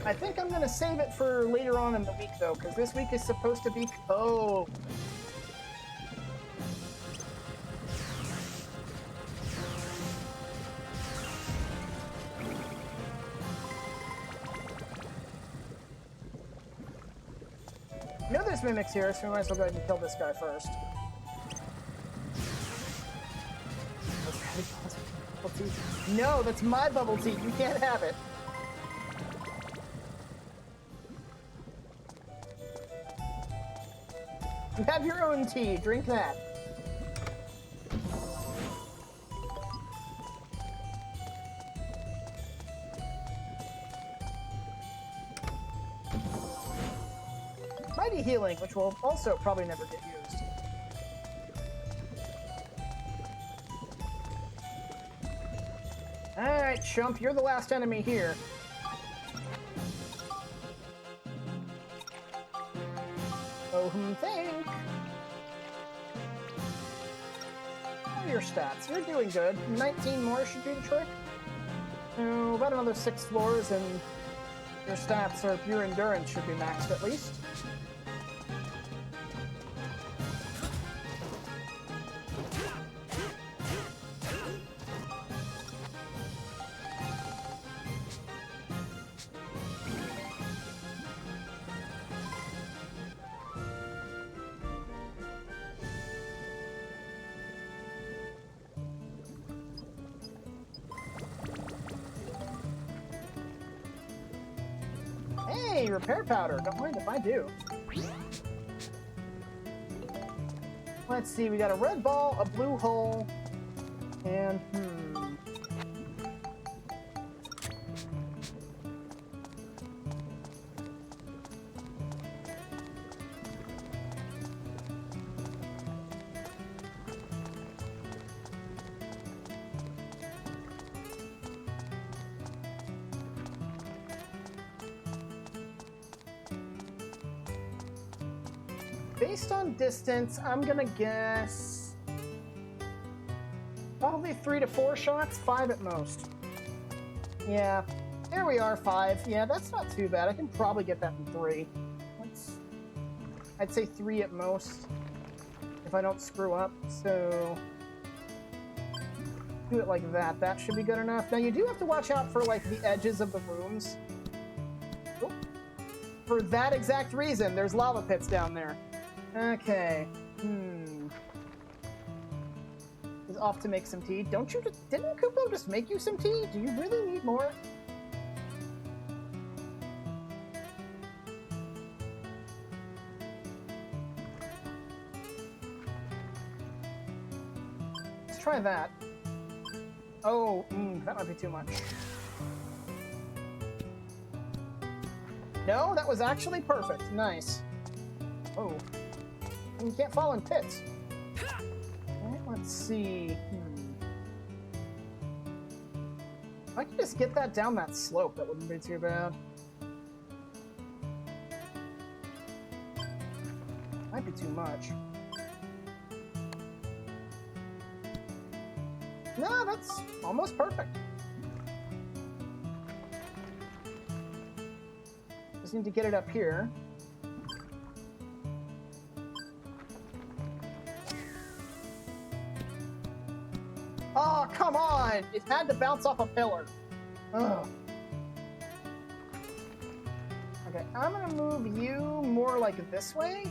I think I'm going to save it for later on in the week, though, because this week is supposed to be cold. I know there's mimics here, so we might as well go ahead and kill this guy first. No, that's my bubble tea. You can't have it. You have your own tea. Drink that. Mighty healing, which will also probably never get used. Alright, chump, you're the last enemy here. Think. What are your stats? You're doing good. 19 more should do the trick. So about another 6 floors and your stats, or your endurance, should be maxed at least. Hey, repair powder. Don't mind if I do. Let's see, we got a red ball, a blue hole, and based on distance, I'm gonna guess probably 3 to 4 shots, 5 at most. Yeah, there we are, 5. Yeah, that's not too bad. I can probably get that in 3. I'd say 3 at most if I don't screw up. So do it like that. That should be good enough. Now you do have to watch out for like the edges of the rooms. Oh. For that exact reason, there's lava pits down there. Okay. Is off to make some tea. Didn't Kupo just make you some tea? Do you really need more? Let's try that. Oh, that might be too much. No, that was actually perfect. Nice. Oh. And you can't fall in pits. Alright, let's see. If I could just get that down that slope, that wouldn't be too bad. Might be too much. No, that's almost perfect. Just need to get it up here. Oh, come on! It had to bounce off a pillar. Ugh. Okay, I'm gonna move you more like this way.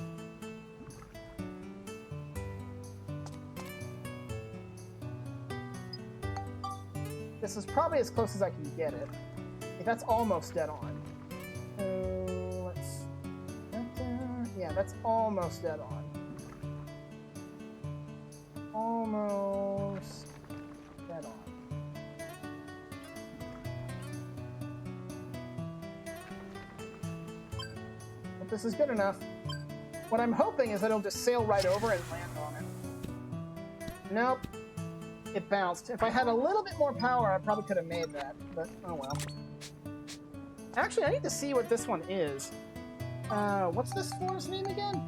This is probably as close as I can get it. Okay, that's almost dead on. So let's... yeah, that's almost dead on. Almost dead on. But this is good enough. What I'm hoping is that it'll just sail right over and land on it. Nope. It bounced. If I had a little bit more power, I probably could have made that, but oh well. Actually, I need to see what this one is. What's this floor's name again?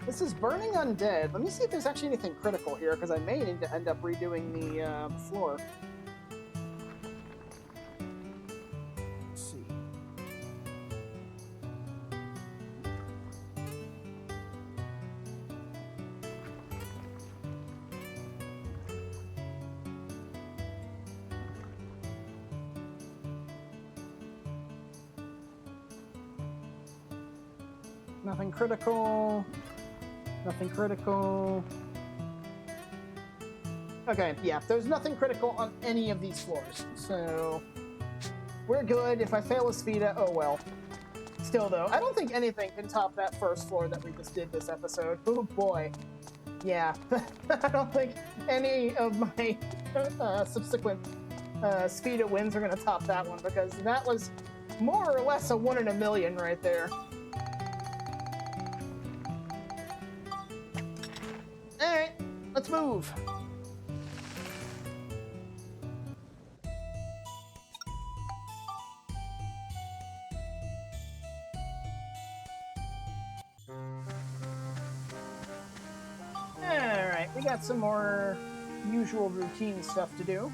This is Burning Undead. Let me see if there's actually anything critical here, because I may need to end up redoing the floor. Let's see. Nothing critical. Nothing critical. Okay, yeah, there's nothing critical on any of these floors, so we're good. If I fail a Spheda, oh well. Still, though, I don't think anything can top that first floor that we just did this episode. Oh boy. Yeah, I don't think any of my subsequent Spheda wins are going to top that one, because that was more or less a 1 in a million right there. Alright, let's move. Alright, we got some more usual routine stuff to do.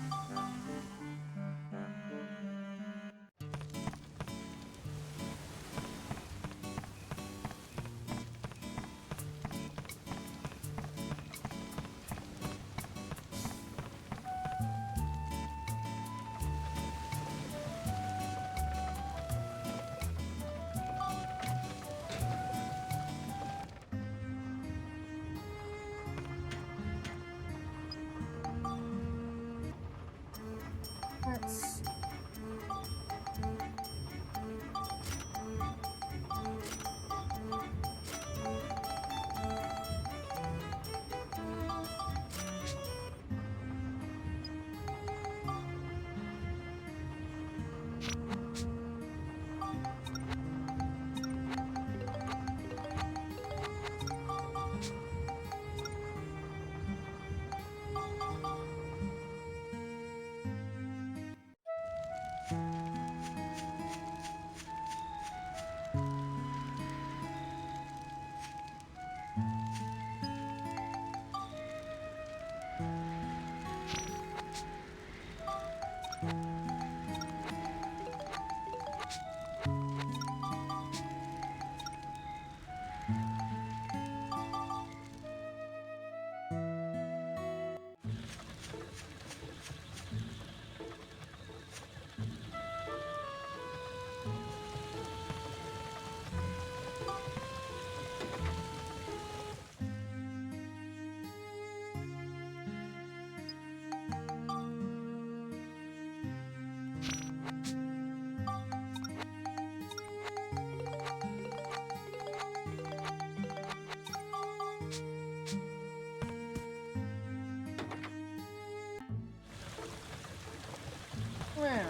Alright.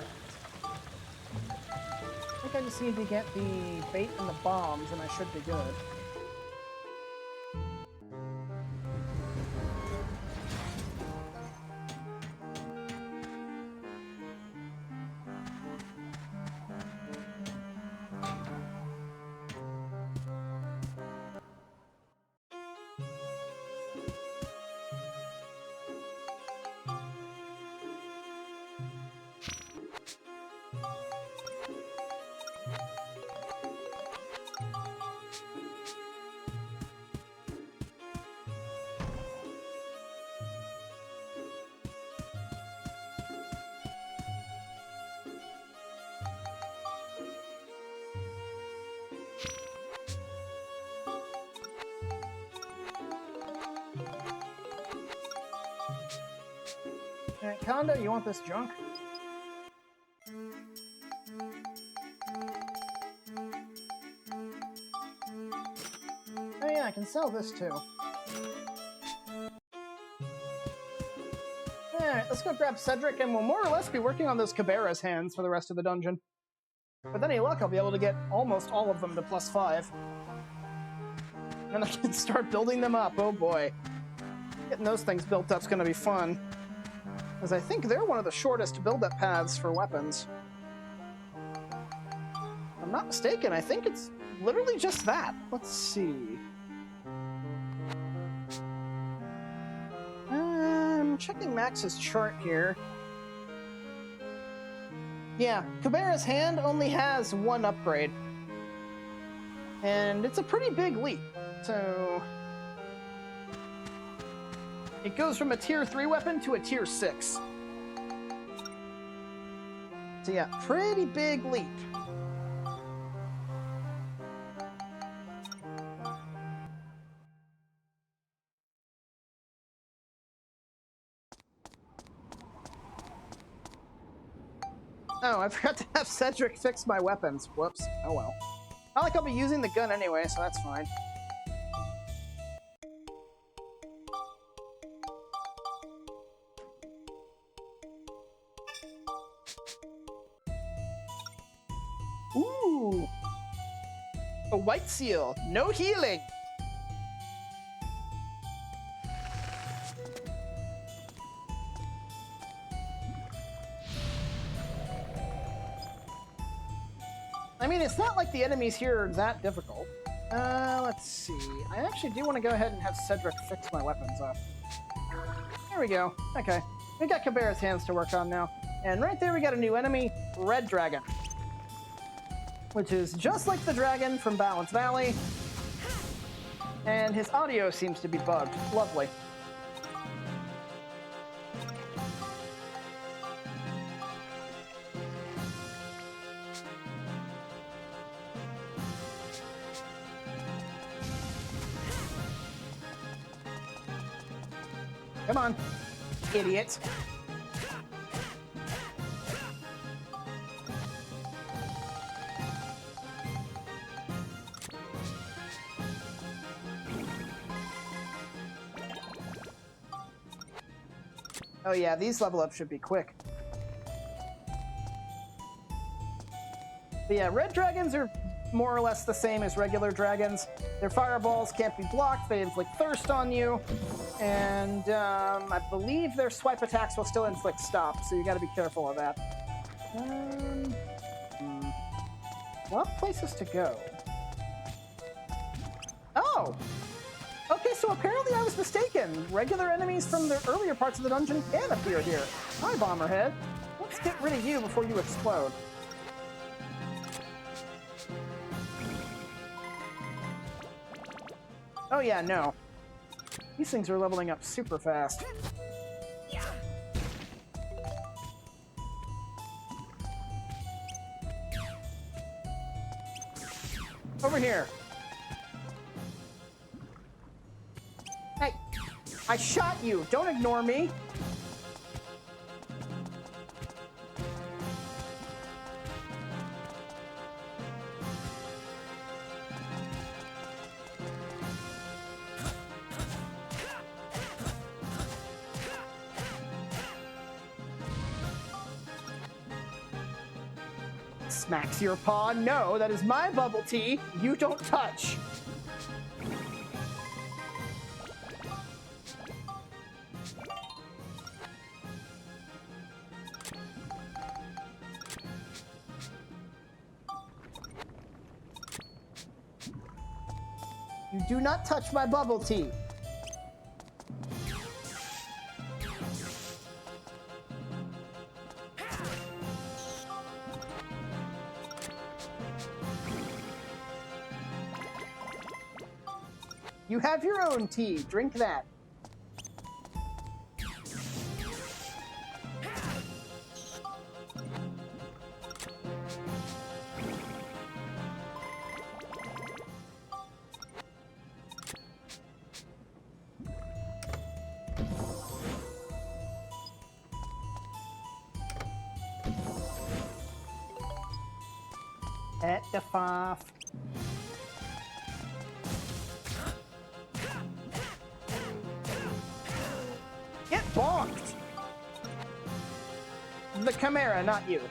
I think I just need to get the bait and the bombs and I should be good. Alright, Kondo, you want this junk? Oh yeah, I can sell this too. Alright, let's go grab Cedric and we'll more or less be working on those Cabrera's hands for the rest of the dungeon. With any luck, I'll be able to get almost all of them to +5. And I can start building them up, oh boy. Getting those things built up's gonna be fun. Because I think they're one of the shortest build-up paths for weapons. If I'm not mistaken, I think it's literally just that. Let's see. I'm checking Max's chart here. Yeah, Cabrera's hand only has one upgrade. And it's a pretty big leap. So it goes from a tier 3 weapon to a tier 6. So yeah, pretty big leap. Oh, I forgot to have Cedric fix my weapons. Whoops. Oh well. Not like I'll be using the gun anyway, so that's fine. Ooh! A white seal. No healing! I mean, it's not like the enemies here are that difficult. Let's see. I actually do want to go ahead and have Cedric fix my weapons up. There we go. Okay. We got Cabrera's hands to work on now. And right there we got a new enemy, Red Dragon. Which is just like the dragon from Balance Valley. And his audio seems to be bugged. Lovely. Come on, idiot. Oh yeah, these level ups should be quick. But yeah, red dragons are more or less the same as regular dragons. Their fireballs can't be blocked, they inflict thirst on you, and I believe their swipe attacks will still inflict stop, so you gotta be careful of that. What places to go? Oh! so apparently I was mistaken. Regular enemies from the earlier parts of the dungeon can appear here. Hi, Bomberhead. Let's get rid of you before you explode. Oh yeah, no. These things are leveling up super fast. Over here. Hey, I shot you. Don't ignore me. Smacks your paw. No, that is my bubble tea. You don't touch. You do not touch my bubble tea. You have your own tea. Drink that. At the foff. Get bonked! The Chimera, not you.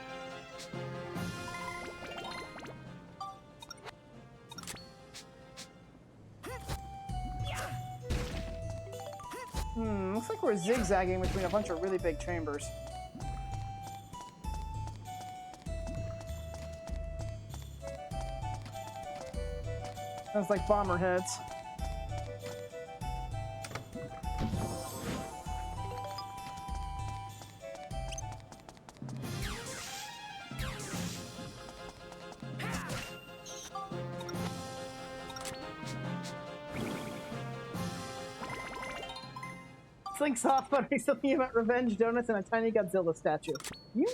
Looks like we're zigzagging between a bunch of really big chambers. Sounds like bomber heads. Slink's off on me something about revenge donuts and a tiny Godzilla statue. You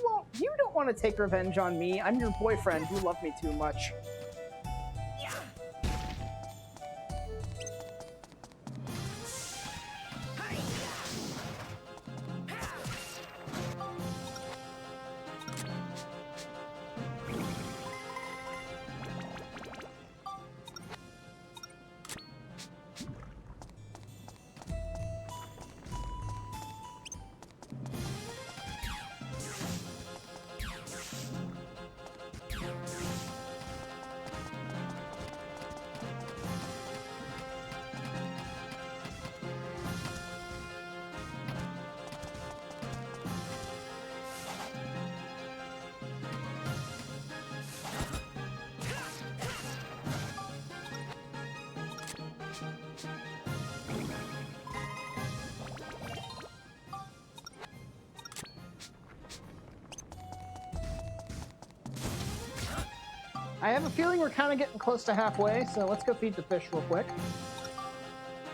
don't want to take revenge on me. I'm your boyfriend. You love me too much. I have a feeling we're kind of getting close to halfway, so let's go feed the fish real quick.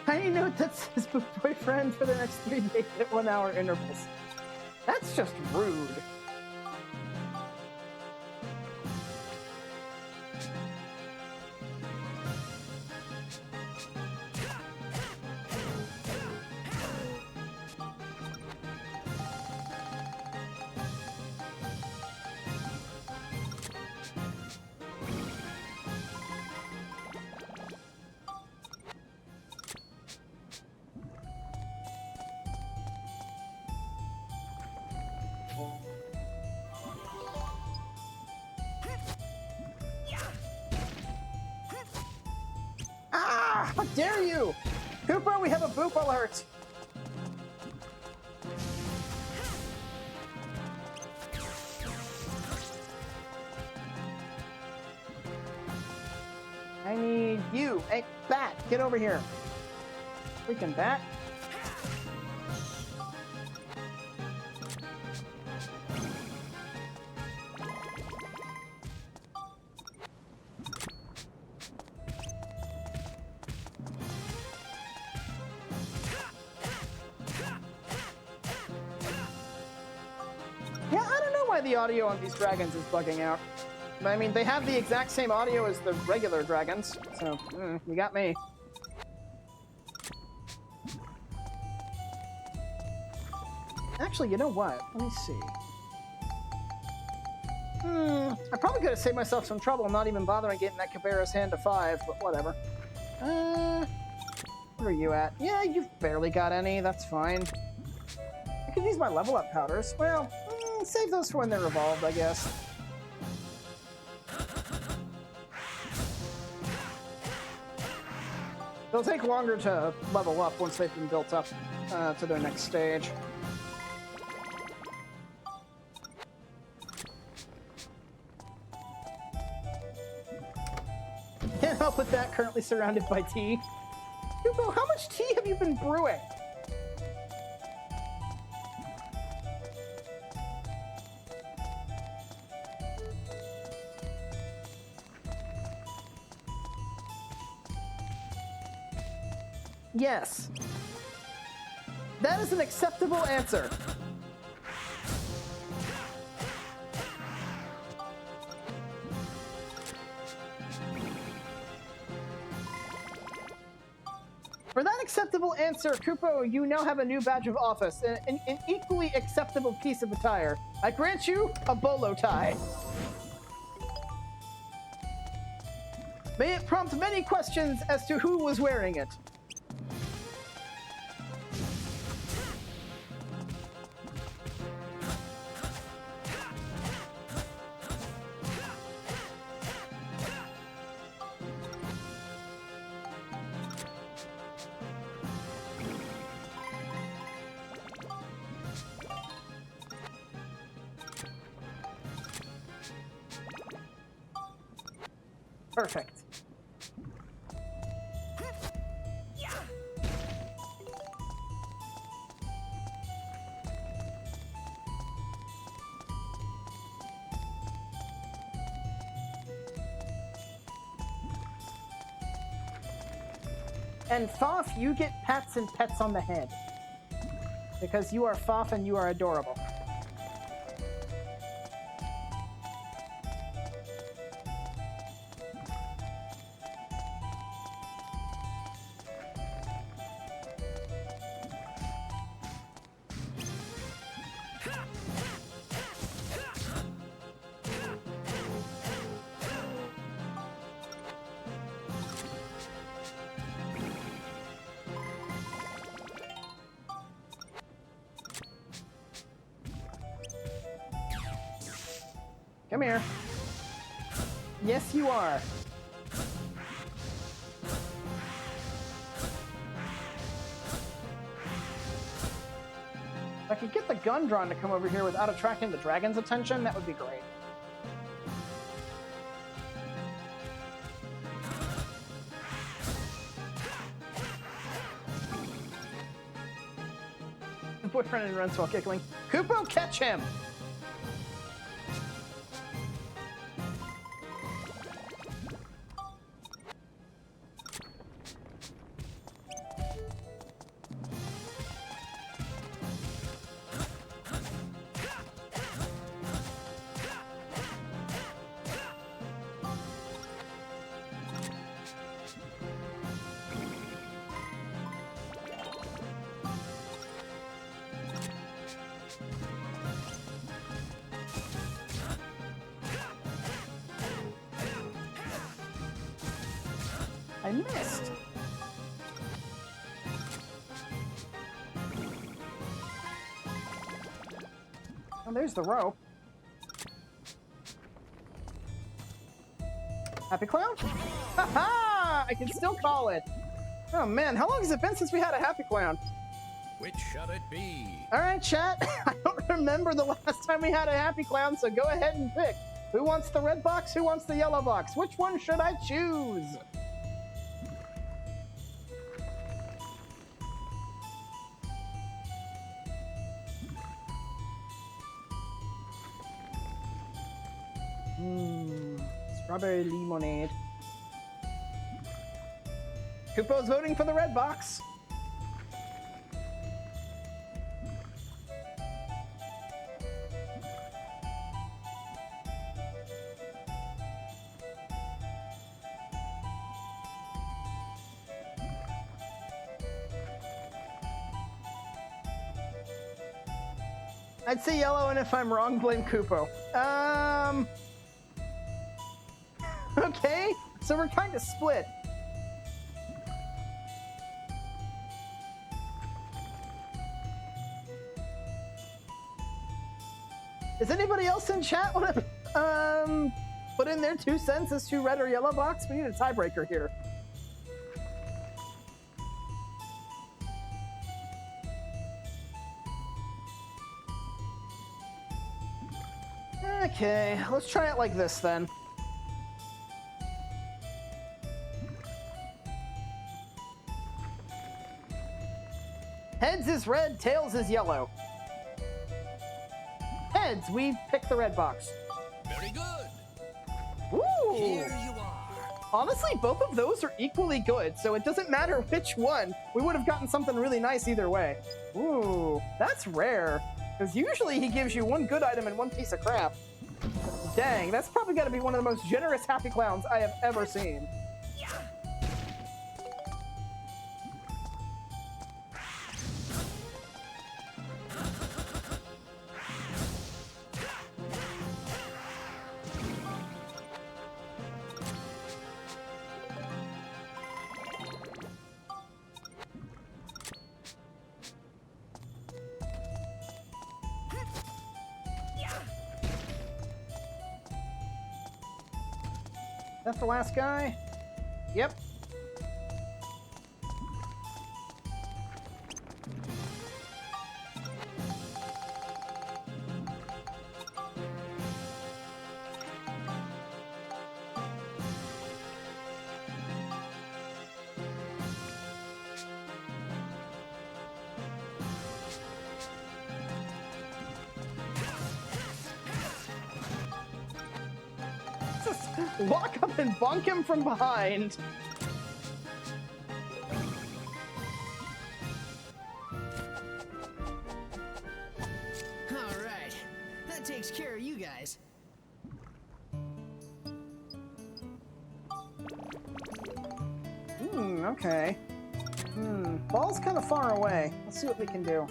Tiny note that says boyfriend for the next 3 days at 1 hour intervals. That's just rude. Ah! How dare you! Cooper, we have a boop alert! I need you. Hey, Bat, get over here. Freaking bat. Yeah, I don't know why the audio on these dragons is bugging out. I mean, they have the exact same audio as the regular dragons, so you got me. Actually, you know what? Let me see. I probably could have saved myself some trouble not even bothering getting that Cabarrus hand to 5, but whatever. Where are you at? Yeah, you've barely got any. That's fine. I could use my level up powders. Well, save those for when they're evolved, I guess. They'll take longer to level up once they've been built up to their next stage. Can't help with that, currently surrounded by tea. Hugo, how much tea have you been brewing? Yes. That is an acceptable answer. For that acceptable answer, Kupo, you now have a new badge of office, an equally acceptable piece of attire. I grant you a bolo tie. May it prompt many questions as to who was wearing it. Perfect. And Foff, you get pats and pets on the head. Because you are Foff and you are adorable. Come here. Yes, you are. If I could get the gun drawn to come over here without attracting the dragon's attention, that would be great. The boyfriend and runs while giggling. Kupo, catch him! I missed. Oh, there's the rope. Happy Clown? Ha-ha! I can still call it. Oh man, how long has it been since we had a Happy Clown? Which shall it be? All right, chat. I don't remember the last time we had a Happy Clown, so go ahead and pick. Who wants the red box? Who wants the yellow box? Which one should I choose? Strawberry lemonade. Kupo's voting for the red box. I'd say yellow, and if I'm wrong, blame Kupo. Okay, so we're kind of split. Does anybody else in chat want to put in their 2 cents as to red or yellow box? We need a tiebreaker here. Okay, let's try it like this then. Heads is red, tails is yellow. Heads, we pick the red box. Very good. Ooh! Here you are. Honestly, both of those are equally good, so it doesn't matter which one. We would have gotten something really nice either way. Ooh, that's rare. Because usually he gives you 1 good item and 1 piece of crap. Dang, that's probably got to be one of the most generous Happy Clowns I have ever seen. That's the last guy? Yep. Walk up and bonk him from behind. All right, that takes care of you guys. Okay. Ball's kind of far away. Let's see what we can do.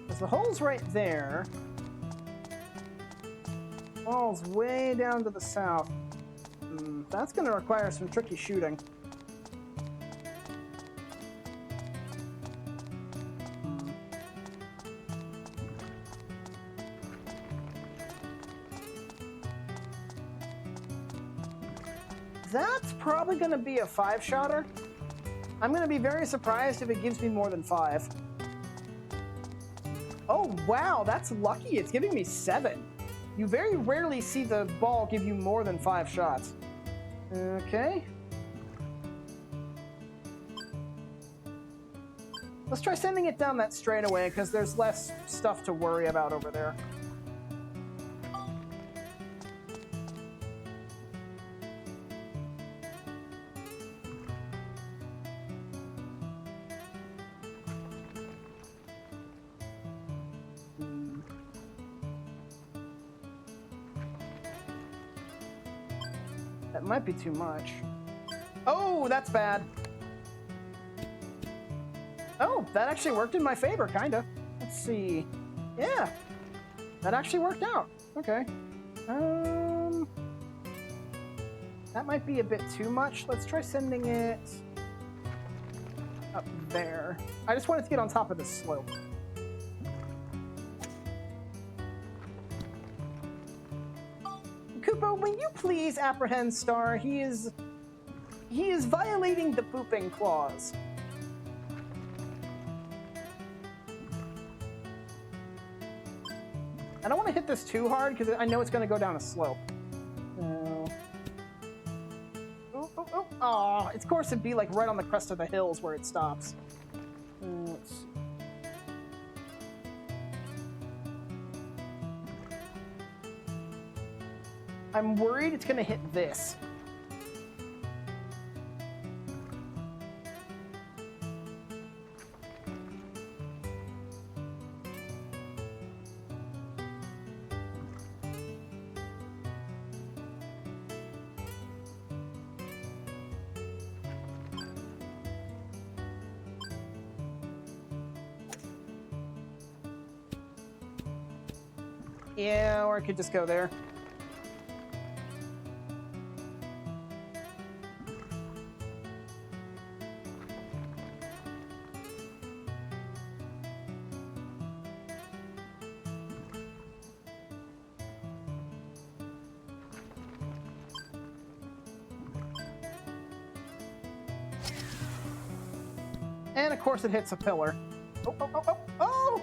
Because the hole's right there. Ball's way down to the south. That's going to require some tricky shooting. That's probably going to be a 5-shotter. I'm going to be very surprised if it gives me more than 5. Oh, wow, that's lucky. It's giving me 7. You very rarely see the ball give you more than 5 shots. Okay. Let's try sending it down that straightaway, because there's less stuff to worry about over there. That might be too much. Oh, that's bad. Oh, that actually worked in my favor, kinda. Let's see. Yeah, that actually worked out. Okay. That might be a bit too much. Let's try sending it up there. I just wanted to get on top of this slope. Kupo, will you please apprehend Star? He is violating the pooping clause. I don't want to hit this too hard because I know it's going to go down a slope. Oh, of course it'd be like right on the crest of the hills where it stops. Let's see. I'm worried it's gonna hit this. Yeah, or I could just go there. And of course it hits a pillar. Oh, oh, oh, oh, oh!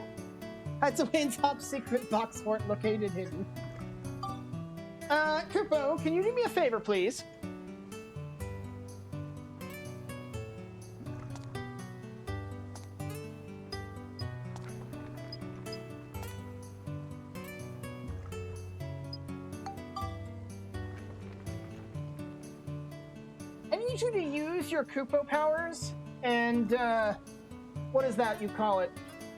That's a win top secret box fort located hidden. Kupo, can you do me a favor, please? I need you to use your Kupo powers and, what is that you call it?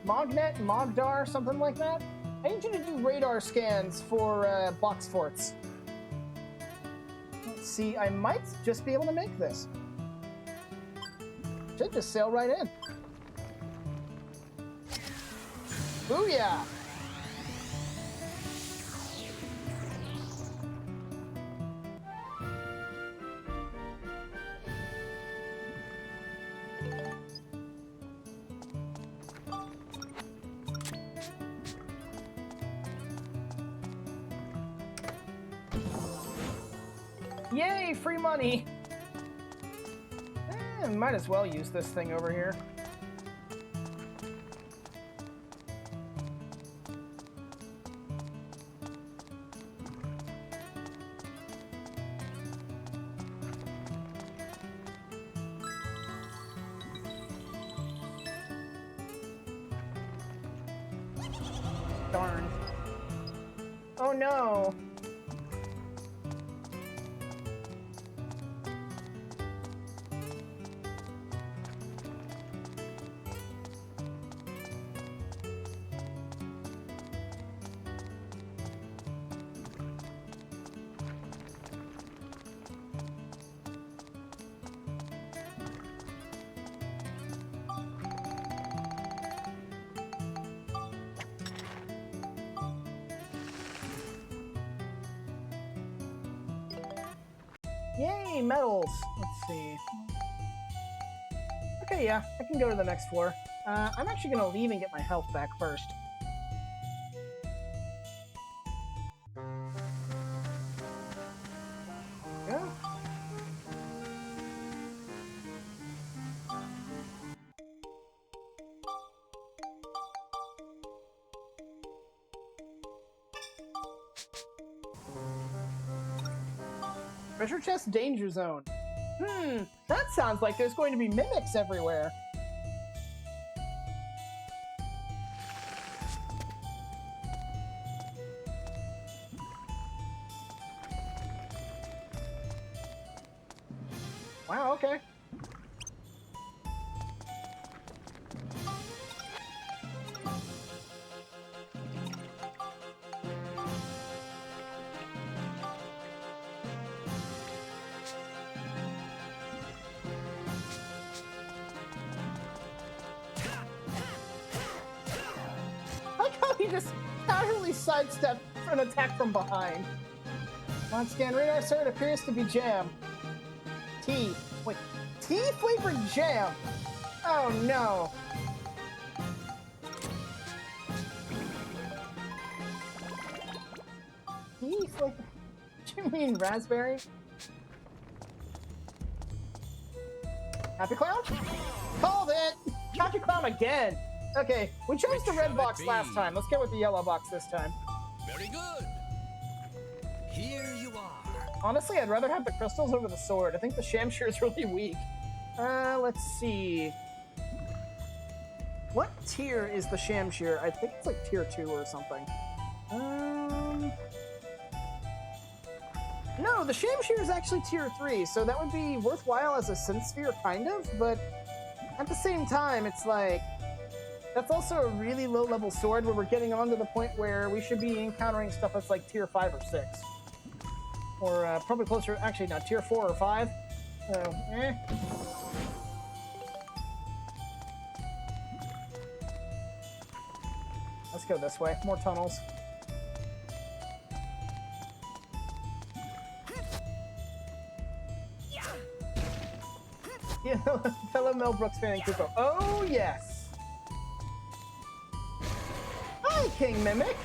Mognet, Mogdar, something like that? I need you to do radar scans for box forts. Let's see, I might just be able to make this. Should just sail right in. Booyah! Yay, free money! Might as well use this thing over here. Darn. Oh no! Yay, medals! Let's see. Okay, yeah, I can go to the next floor. I'm actually gonna leave and get my health back first. Yeah. Treasure chest danger zone. That sounds like there's going to be mimics everywhere. Wow, okay. He just casually sidestepped an attack from behind. On scan radar, sir, it appears to be jam. Tea. Wait, tea flavored jam? Oh no. Tea flavored. Do you mean raspberry? Happy Clown? Called it! Happy Clown again! Okay, we chose the red box last time. Let's get with the yellow box this time. Very good. Here you are. Honestly, I'd rather have the crystals over the sword. I think the Shamshir is really weak. Let's see. What tier is the Shamshir? I think it's like tier 2 or something. No, the Shamshir is actually tier 3, so that would be worthwhile as a synth sphere, kind of, but at the same time, it's like, that's also a really low-level sword where we're getting on to the point where we should be encountering stuff that's like tier 5 or 6. Or probably closer, actually, no, tier 4 or 5. So, eh. Let's go this way. More tunnels. Yeah, fellow Mel Brooks fan and Kupo. Oh, yes! Hi, King Mimic!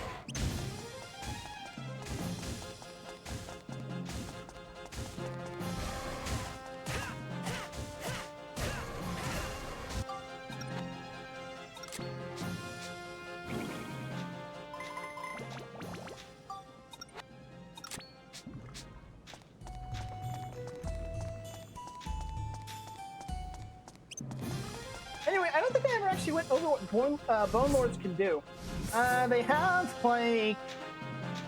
Anyway, I don't think I ever actually went over what Bone Lords can do. They have, like,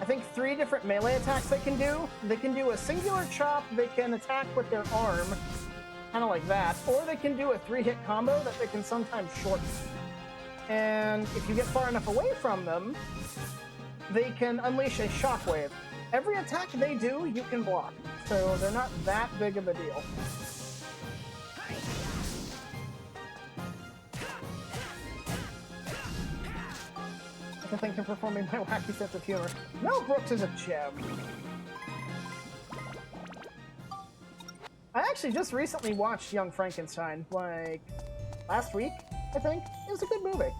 I think 3 different melee attacks they can do. They can do a singular chop, they can attack with their arm, kind of like that, or they can do a 3-hit combo that they can sometimes shorten. And if you get far enough away from them, they can unleash a shockwave. Every attack they do, you can block, so they're not that big of a deal. I think you're performing my wacky sense of humor. Mel Brooks is a gem. I actually just recently watched Young Frankenstein, like, last week, I think. It was a good movie.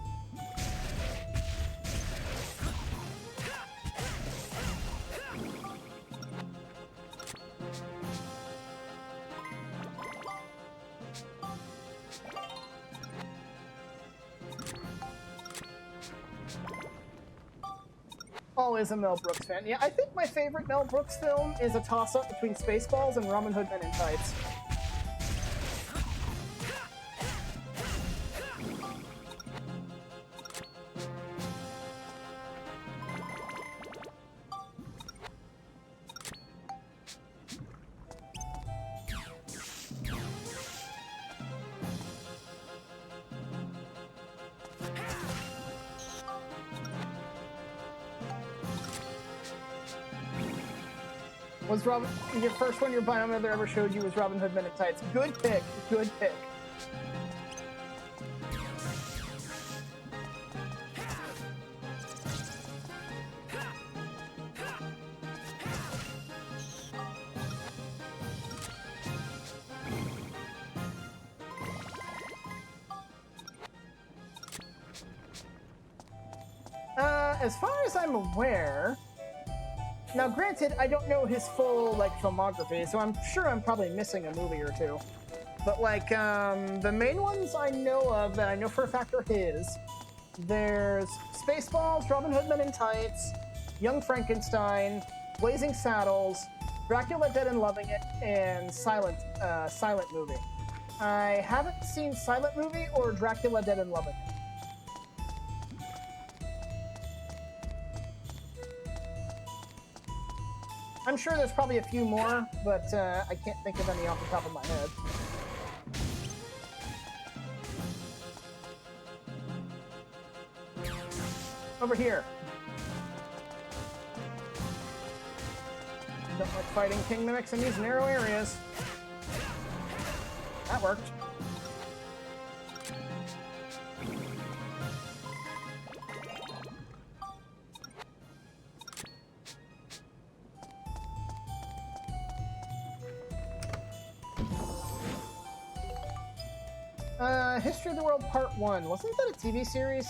Always a Mel Brooks fan. Yeah, I think my favorite Mel Brooks film is a toss-up between Spaceballs and Robin Hood Men in Tights. Was Robin your first one your biometer ever showed you was Robin Hood Men in Tights? Good pick, good pick. As far as I'm aware. Now, granted, I don't know his full, like, filmography, so I'm sure I'm probably missing a movie or two. But, like, the main ones I know of that I know for a fact are his, there's Spaceballs, Robin Hood Men in Tights, Young Frankenstein, Blazing Saddles, Dracula Dead and Loving It, and Silent Movie. I haven't seen Silent Movie or Dracula Dead and Loving It. I'm sure there's probably a few more, but I can't think of any off the top of my head. Over here. Don't like fighting king mimics in these narrow areas. That worked. History of the World Part 1. Wasn't that a TV series?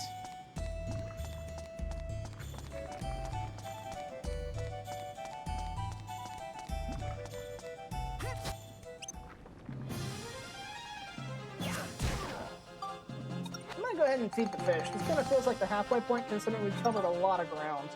I'm gonna go ahead and feed the fish. This kind of feels like the halfway point considering we've covered a lot of ground.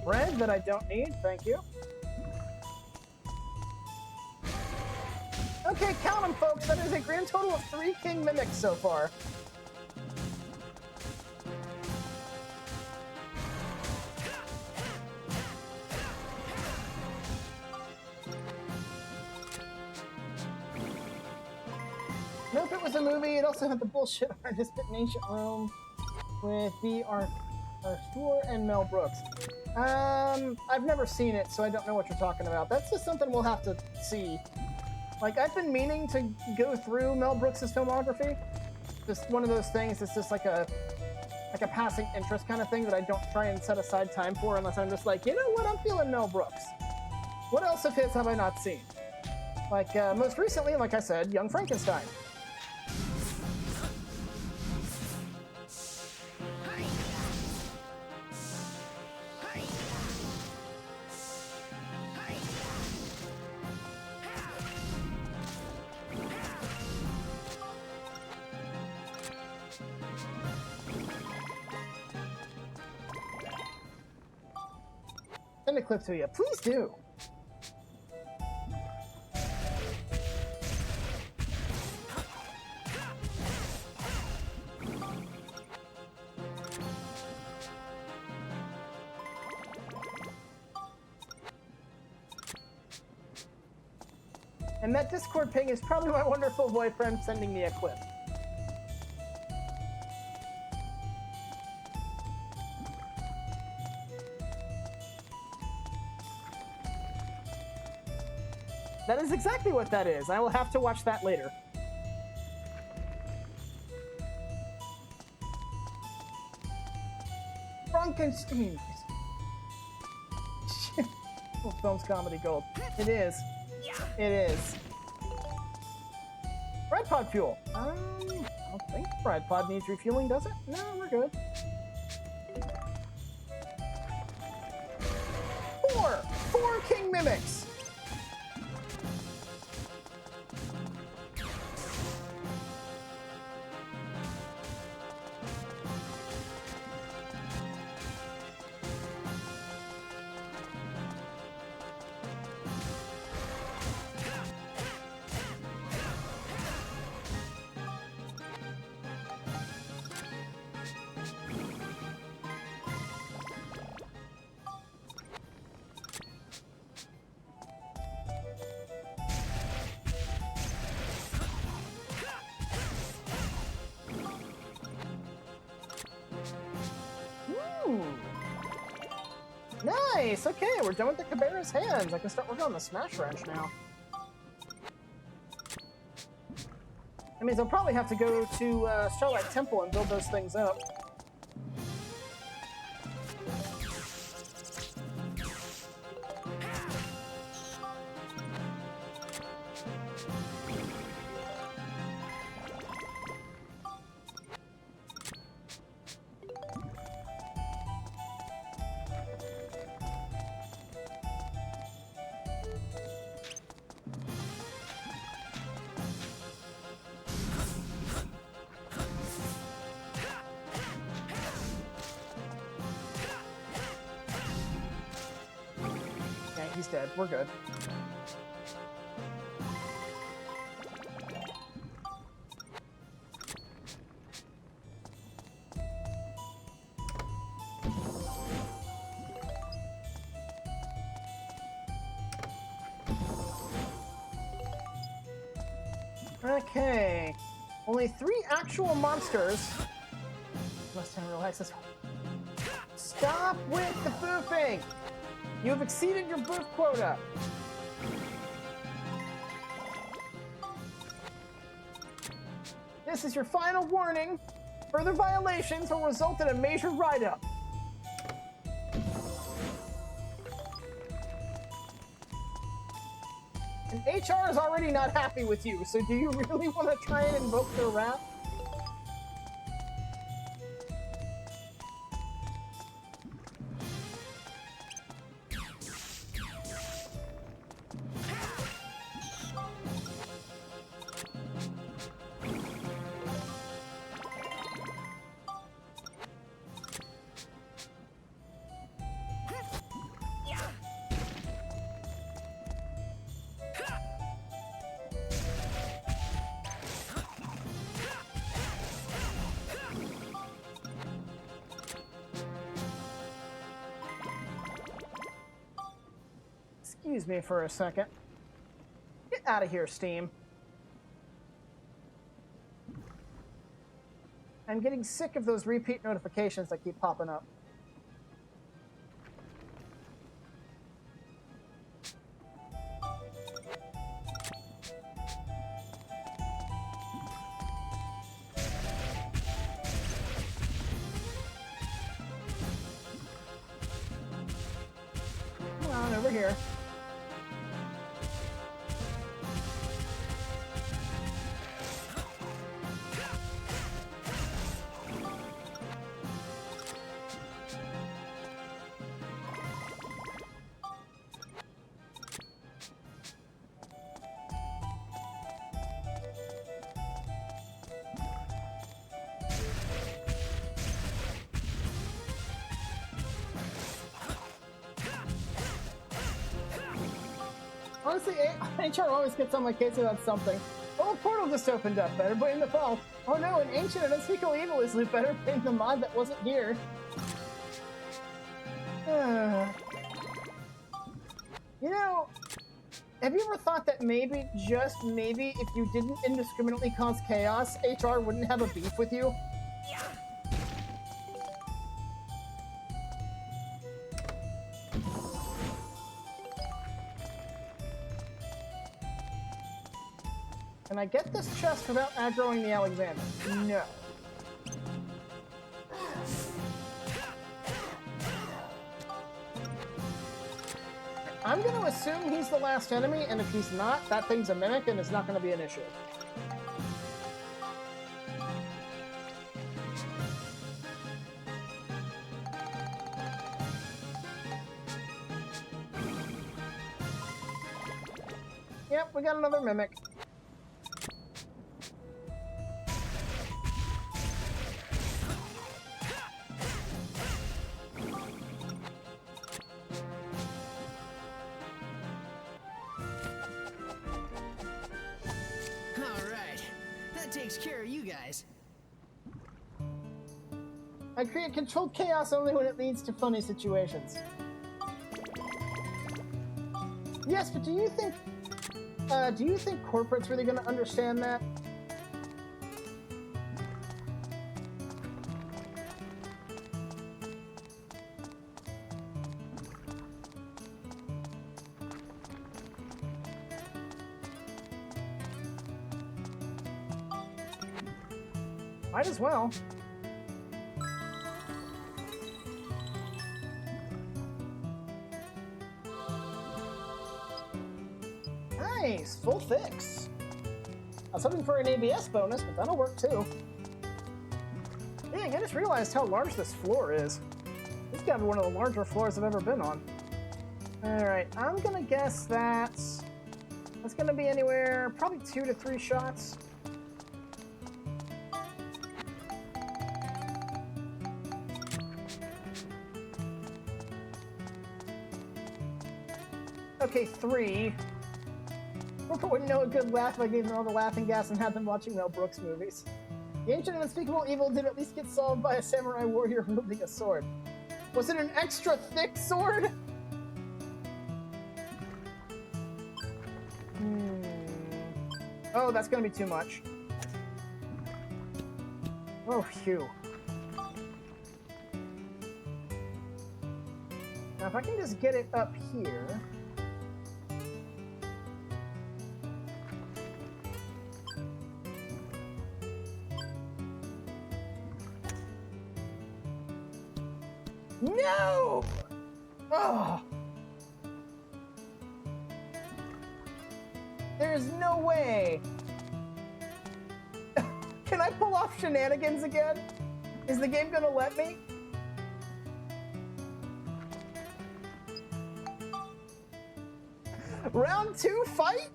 bread that I don't need, thank you. Okay, count them, folks. That is a grand total of 3 king mimics so far. Nope, it was a movie. It also had the bullshit artist in Ancient Rome with B. Arthur and Mel Brooks. I've never seen it, so I don't know what you're talking about. That's just something we'll have to see. Like, I've been meaning to go through Mel Brooks' filmography. Just one of those things that's just like a passing interest kind of thing that I don't try and set aside time for unless I'm just like, you know what, I'm feeling Mel Brooks. What else of his have I not seen? Like, most recently, like I said, Young Frankenstein. Send a clip to you. Please do. And that Discord ping is probably my wonderful boyfriend sending me a clip. That is exactly what that is. I will have to watch that later. Frankenstein. Well, film's comedy gold. It is. It is. Bride pod fuel. I don't think bride pod needs refueling, does it? No, we're good. 4 king mimics. Nice! Okay, we're done with the Cabrera's hands. I can start working on the Smash Wrench now. That means I'll probably have to go to Starlight Temple and build those things up. He's dead. We're good. Okay. Only 3 actual monsters. Must have relax this one. Stop with the boofing! You have exceeded your booth quota. This is your final warning. Further violations will result in a major write-up. And HR is already not happy with you, so do you really want to try and invoke their wrath? Excuse me for a second. Get out of here, Steam. I'm getting sick of those repeat notifications that keep popping up. Come on, over here. Honestly, HR always gets on my case about something. Oh, a portal just opened up. Better blame the fall. Oh no, an ancient and unspeakable evil is loot. Better blame the mod that wasn't here. You know, have you ever thought that maybe, just maybe, if you didn't indiscriminately cause chaos, HR wouldn't have a beef with you? Can I get this chest without aggroing the Alexander? No. I'm going to assume he's the last enemy, and if he's not, that thing's a mimic and it's not going to be an issue. Yep, we got another mimic. Takes care of you guys. I create controlled chaos only when it leads to funny situations. Yes, but do you think corporate's really going to understand that? Might as well. Nice, full fix. I was hoping for an ABS bonus, but that'll work too. Dang, I just realized how large this floor is. This has got to be one of the larger floors I've ever been on. Alright, I'm gonna guess that's gonna be anywhere, probably 2 to 3 shots. Okay, 3. Rupert wouldn't know a good laugh if I gave them all the laughing gas and had them watching Mel Brooks movies. The ancient and unspeakable evil did at least get solved by a samurai warrior wielding a sword. Was it an extra thick sword? Oh, that's gonna be too much. Oh, phew. Now, if I can just get it up here... No! Oh! There's no way! Can I pull off shenanigans again? Is the game gonna let me? Round 2 fight?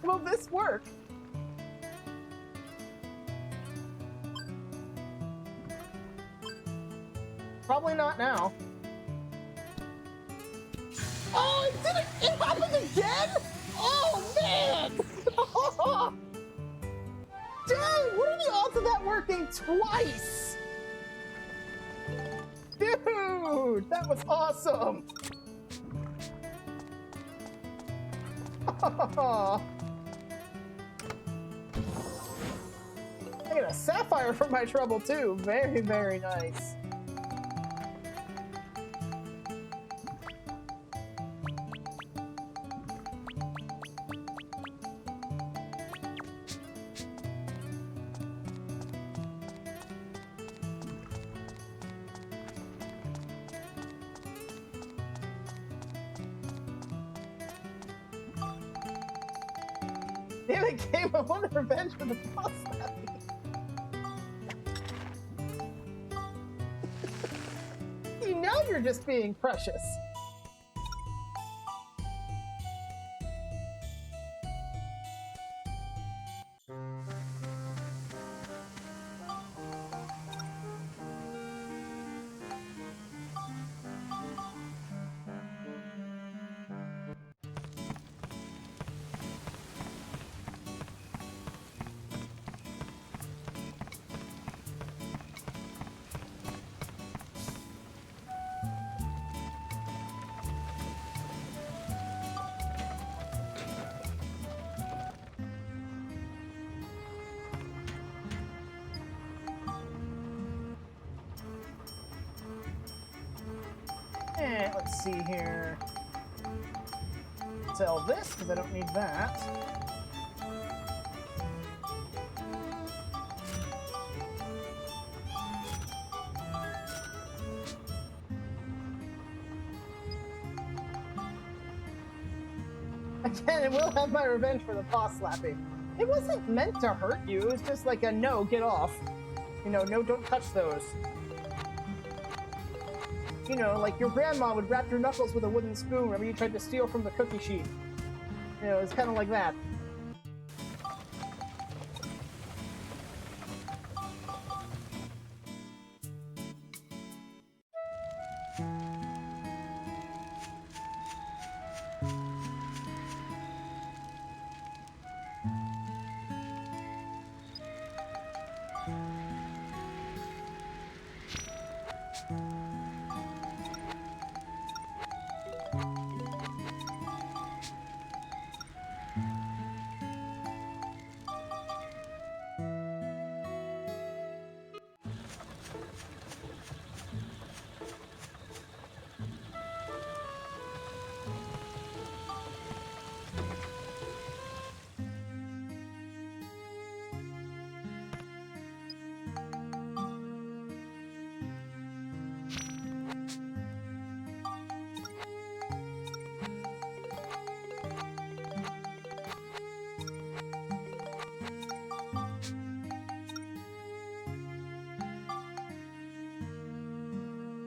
Will this work? Probably not now. Oh, it did it! It happened again? Oh, man! Dang, what are the odds of that working twice? Dude, that was awesome! I get a sapphire for my trouble too. Very, very nice. Damn it, game! I want revenge for the boss lady. You know you're just being precious. Let's see here. Sell this, because I don't need that. Again, it will have my revenge for the boss slapping. It wasn't meant to hurt you, it was just like a no, get off. You know, no, don't touch those. You know, like your grandma would wrap your knuckles with a wooden spoon whenever you tried to steal from the cookie sheet. You know, it's kind of like that.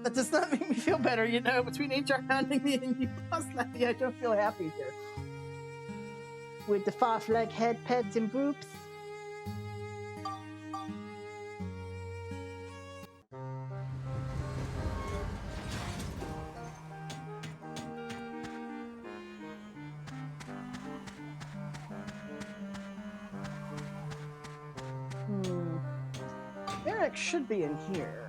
That does not make me feel better, you know. Between HR hounding me and you boss lady, I don't feel happy here. With the false leg head, pets, and boobs. Eric should be in here.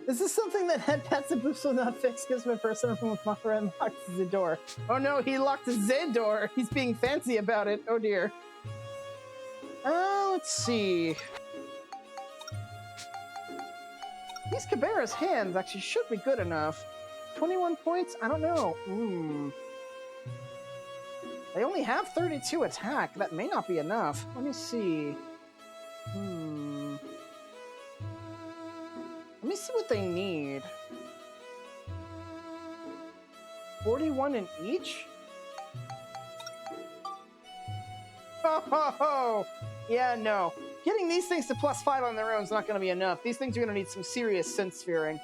This is something that head pats and boops will not fix because my personal room with Mara unlocks the door. Oh no, he locked the door. He's being fancy about it. Oh dear. Let's see. These Cabrera's hands actually should be good enough. 21 points? I don't know. They only have 32 attack. That may not be enough. Let me see. Let me see what they need. 41 in each? Oh, ho, ho. Yeah, no. Getting these things to +5 on their own is not going to be enough. These things are going to need some serious synth sphering.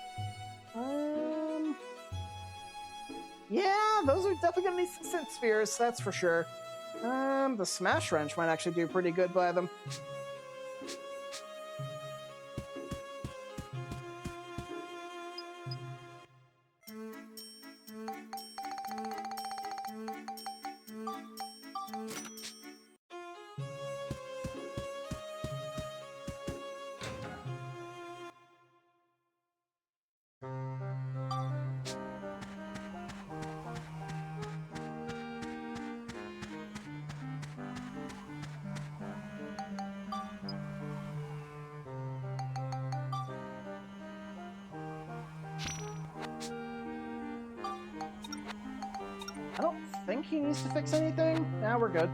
Yeah, those are definitely going to need some synth spheres, that's for sure. The Smash Wrench might actually do pretty good by them. I don't think he needs to fix anything. Now we're good.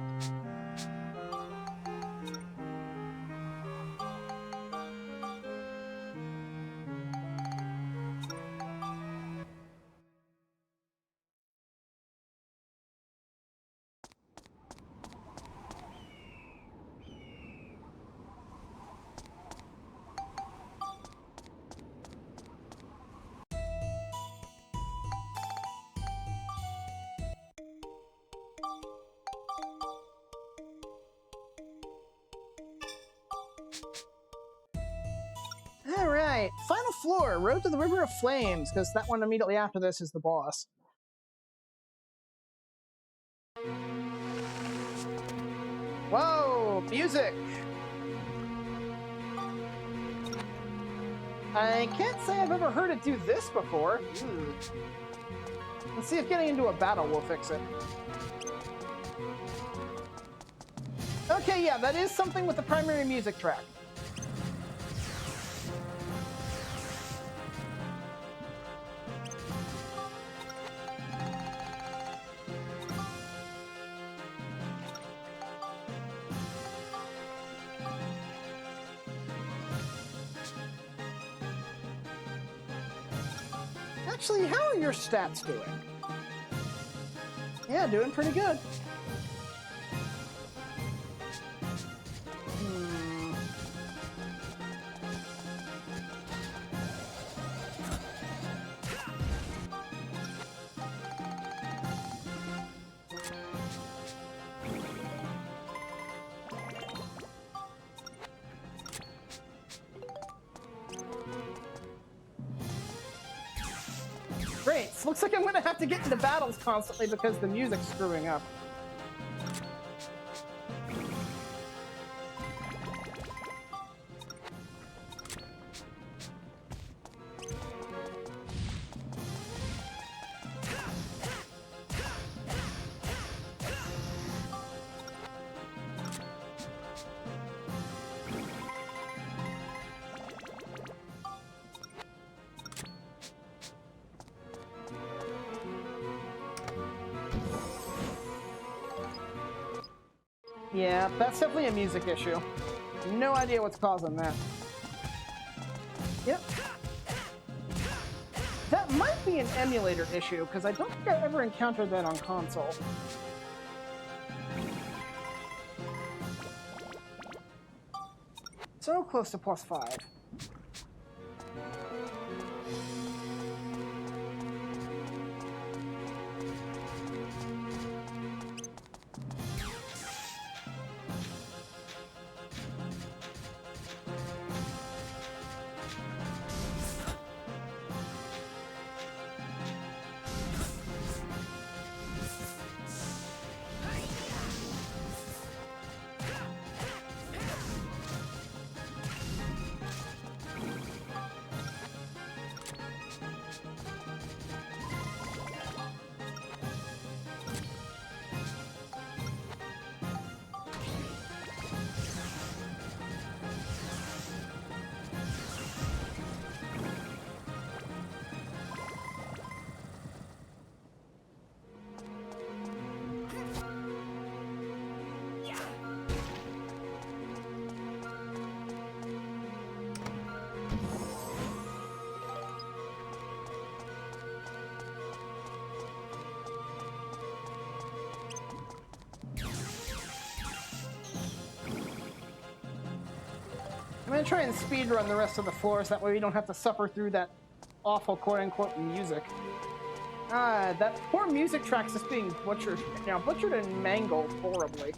Alright, final floor, Road to the River of Flames, because that one immediately after this is the boss. Whoa, music! I can't say I've ever heard it do this before. Let's see if getting into a battle will fix it. Okay, yeah, that is something with the primary music track. Actually, how are your stats doing? Yeah, doing pretty good. Great, so looks like I'm gonna have to get into battles constantly because the music's screwing up. Yeah, that's definitely a music issue. No idea what's causing that. Yep. That might be an emulator issue, because I don't think I've ever encountered that on console. So close to +5. I'm gonna try and speedrun the rest of the floors, that way we don't have to suffer through that awful quote-unquote music. That poor music track's just being butchered. Butchered and mangled horribly.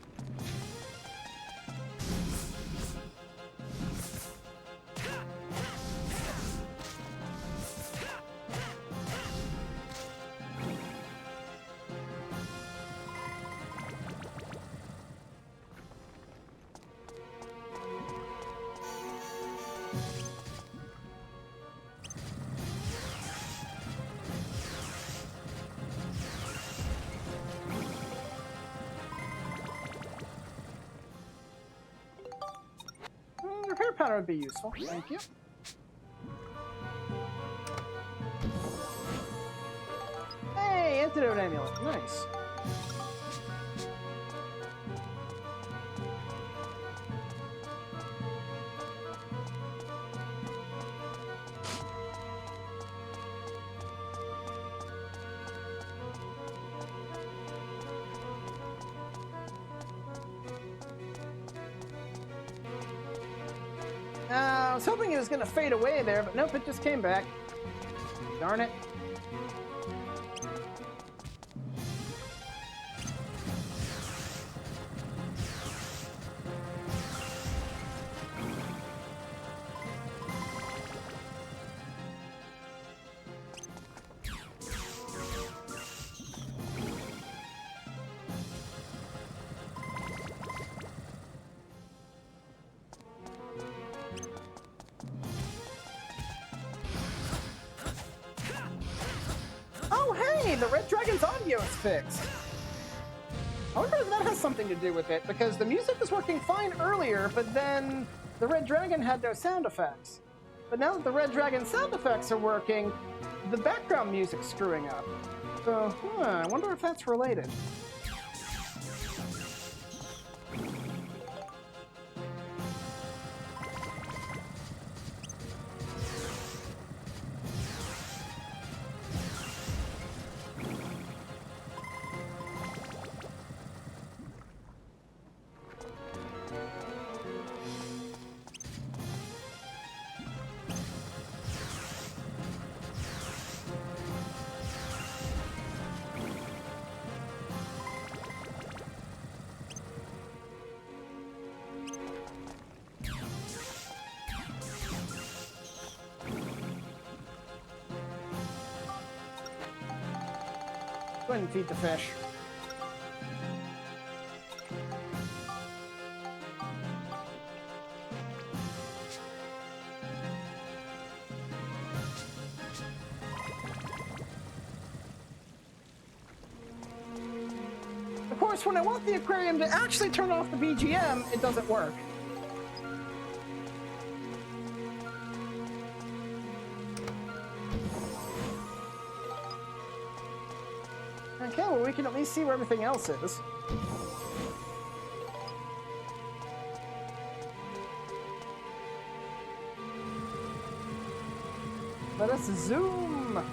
Repair powder would be useful. Thank you. Hey, antidote amulet. Nice. I was hoping it was going to fade away there, but nope, it just came back. Darn it. The Red Dragon's audio is fixed. I wonder if that has something to do with it, because the music was working fine earlier, but then the Red Dragon had no sound effects. But now that the Red Dragon sound effects are working, the background music's screwing up. So, I wonder if that's related. Go ahead and feed the fish. Of course, when I want the aquarium to actually turn off the BGM, it doesn't work. Okay, well, we can at least see where everything else is. Let us zoom!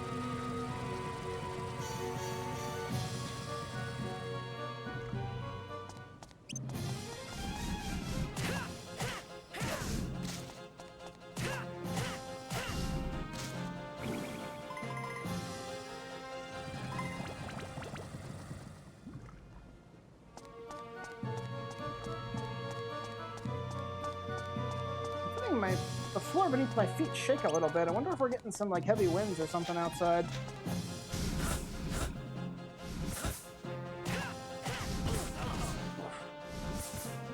The floor beneath my feet shake a little bit. I wonder if we're getting some like heavy winds or something outside.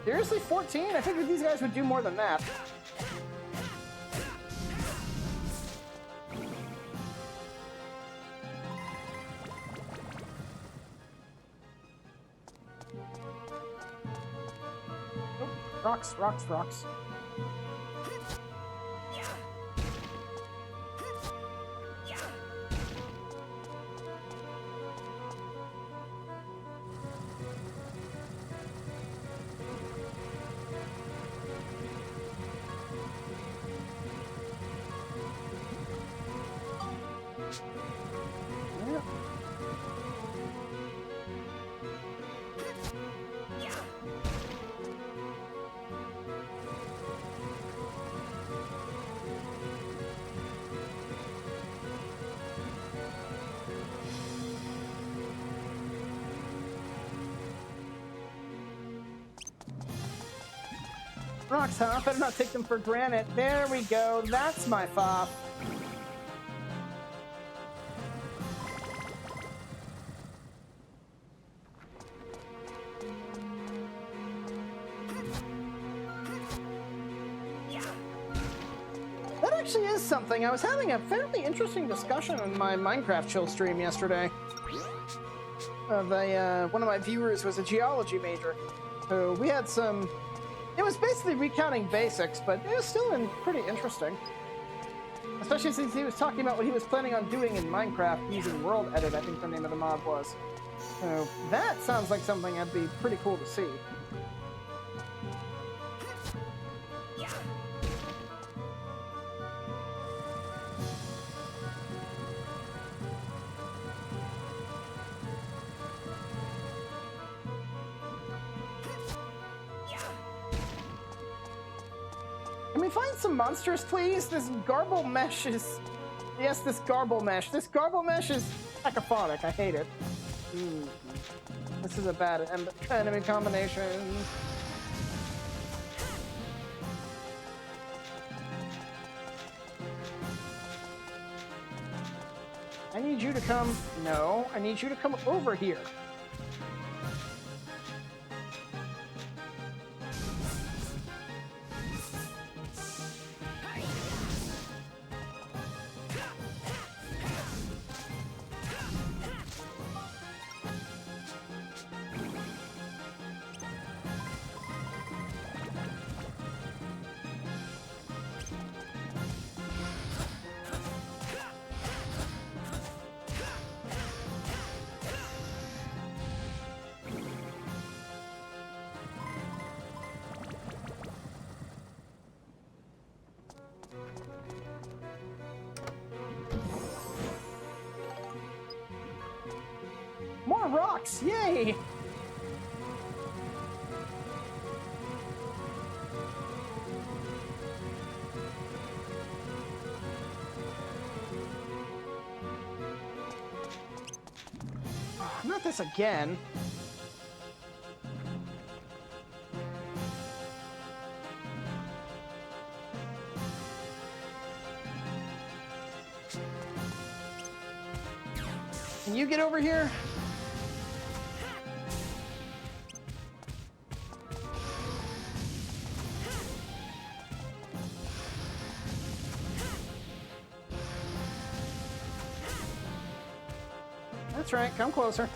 Seriously, 14? I figured these guys would do more than that. Nope. Rocks, rocks, rocks. Rocks, huh? Better not take them for granted. There we go. That's my fop. That actually is something. I was having a fairly interesting discussion on my Minecraft chill stream yesterday. One of my viewers was a geology major. So we had some... It was basically recounting basics, but it was still pretty interesting. Especially since he was talking about what he was planning on doing in Minecraft using World Edit, I think the name of the mod was. So that sounds like something that'd be pretty cool to see. Can we find some monsters, please? This garble mesh is... Yes, this garble mesh. This garble mesh is cacophonic. I hate it. This is a bad enemy combination. I need you to come... No, I need you to come over here. More rocks! Yay! Oh, not this again. Can you get over here? That's right, come closer.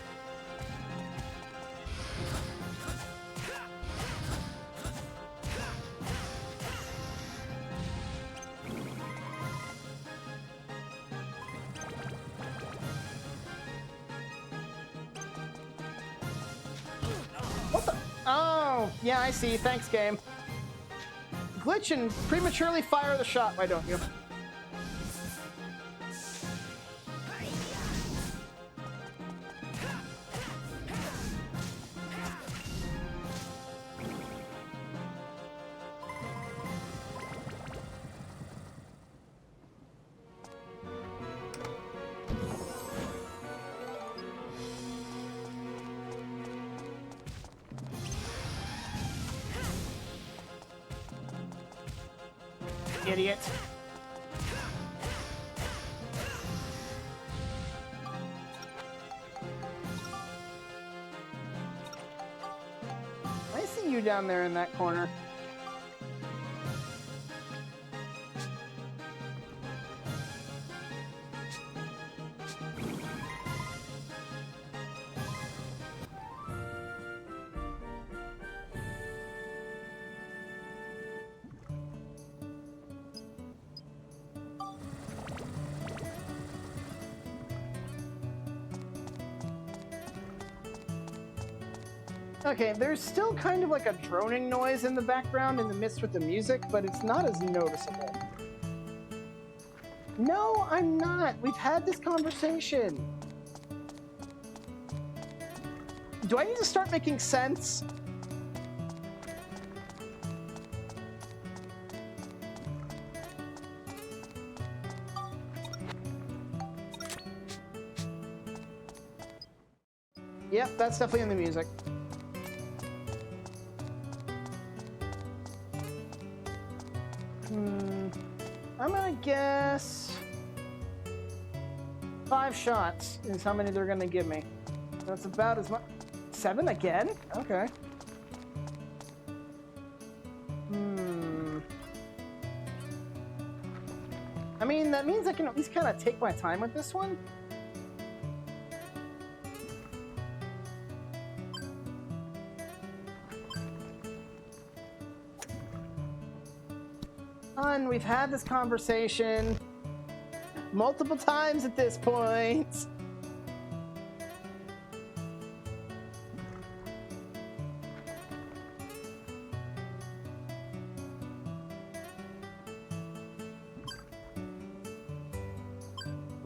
What the? Oh, yeah, I see. Thanks, game. Glitch and prematurely fire the shot, why don't you? Idiot. I see you down there in that corner. Okay, there's still kind of like a droning noise in the background in the midst with the music, but it's not as noticeable. No, I'm not. We've had this conversation. Do I need to start making sense? Yep, that's definitely in the music. I'm gonna guess 5 shots is how many they're gonna give me. That's about as much. 7 again? Okay. I mean, that means I can at least kind of take my time with this one. We've had this conversation multiple times at this point.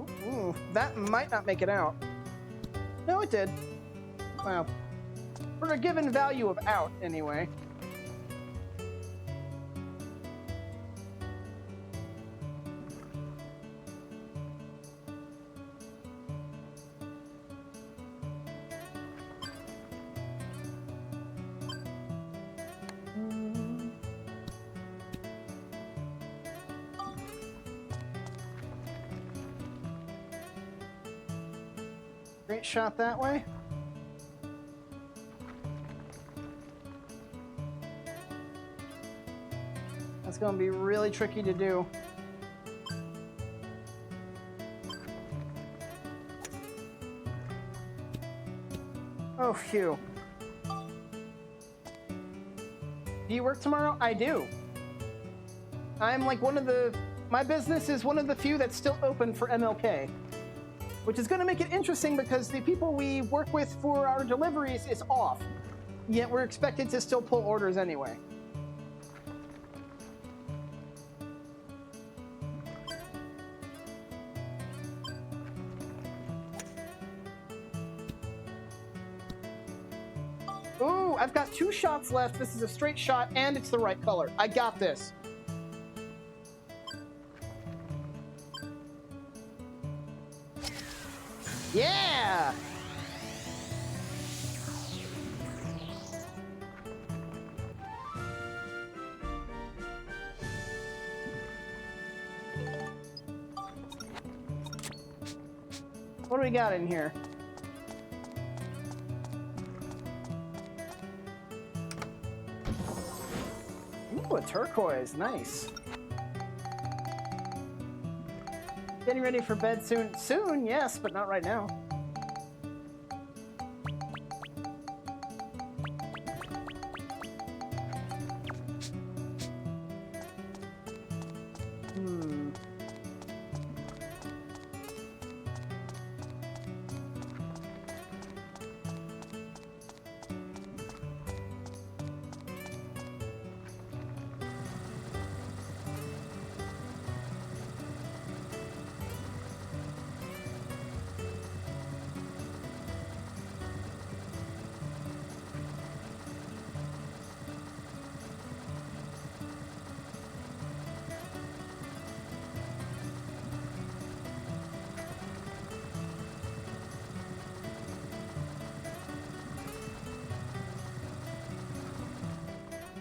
Ooh, that might not make it out. No, it did. Wow. For a given value of out, anyway. Great shot that way. That's going to be really tricky to do. Oh, phew. Do you work tomorrow? I do. I'm like my business is one of the few that's still open for MLK. Which is going to make it interesting because the people we work with for our deliveries is off. Yet we're expected to still pull orders anyway. Ooh, I've got 2 shots left. This is a straight shot and it's the right color. I got this. Yeah! What do we got in here? Ooh, a turquoise. Nice. Getting ready for bed soon. Soon, yes, but not right now.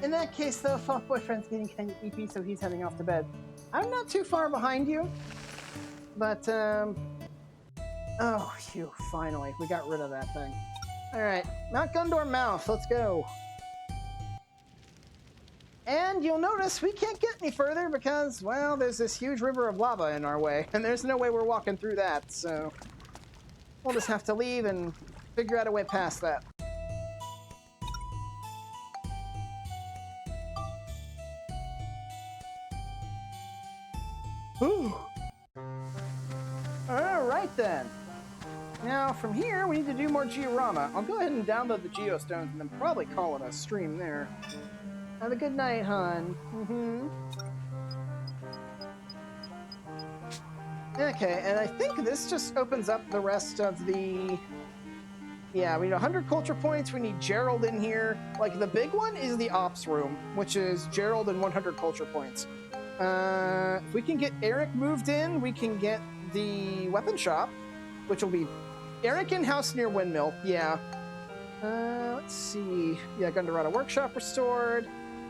In that case, though, Falk Boyfriend's getting kind of sleepy, so he's heading off to bed. I'm not too far behind you, but, oh, phew, finally, we got rid of that thing. Alright, Mount Gundor Mouth, let's go. And you'll notice we can't get any further because, well, there's this huge river of lava in our way, and there's no way we're walking through that, so we'll just have to leave and figure out a way past that. Alright then. Now from here we need to do more Georama. I'll go ahead and download the geostones and then probably call it a stream there. Have a good night, hon. Okay, and I think this just opens up the rest of the... Yeah, we need 100 culture points, we need Gerald in here. Like, the big one is the ops room, which is Gerald and 100 culture points. If we can get Eric moved in, we can get the weapon shop, which will be Eric in house near Windmill. Yeah. Let's see. Yeah, Gundorada Workshop restored.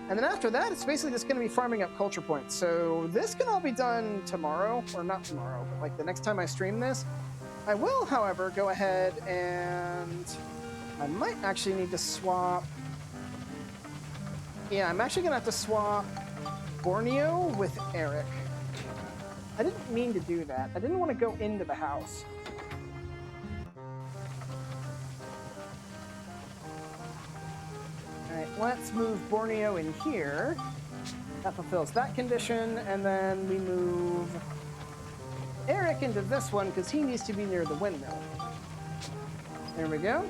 And then after that, it's basically just going to be farming up culture points. So this can all be done tomorrow, or not tomorrow, but like the next time I stream this. I will, however, go ahead and I might actually need to swap. Yeah, I'm actually going to have to swap Borneo with Eric. I didn't mean to do that. I didn't want to go into the house. Alright, let's move Borneo in here. That fulfills that condition, and then we move Eric into this one because he needs to be near the windmill. There we go.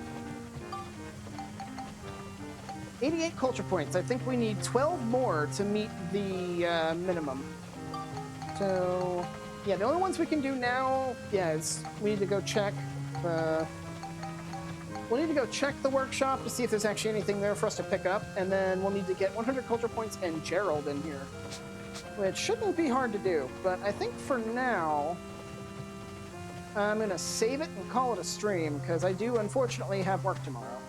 88 culture points. I think we need 12 more to meet the minimum. So, yeah, the only ones we can do now, yeah, is we need to go check the... We'll need to go check the workshop to see if there's actually anything there for us to pick up, and then we'll need to get 100 culture points and Gerald in here, which shouldn't be hard to do. But I think for now, I'm going to save it and call it a stream, because I do unfortunately have work tomorrow.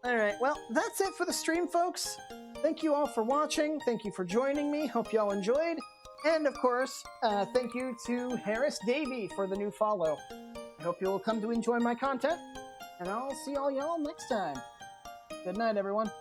Alright, well, that's it for the stream, folks. Thank you all for watching. Thank you for joining me. Hope you all enjoyed. And, of course, thank you to Harris Davey for the new follow. I hope you'll come to enjoy my content, and I'll see all y'all next time. Good night, everyone.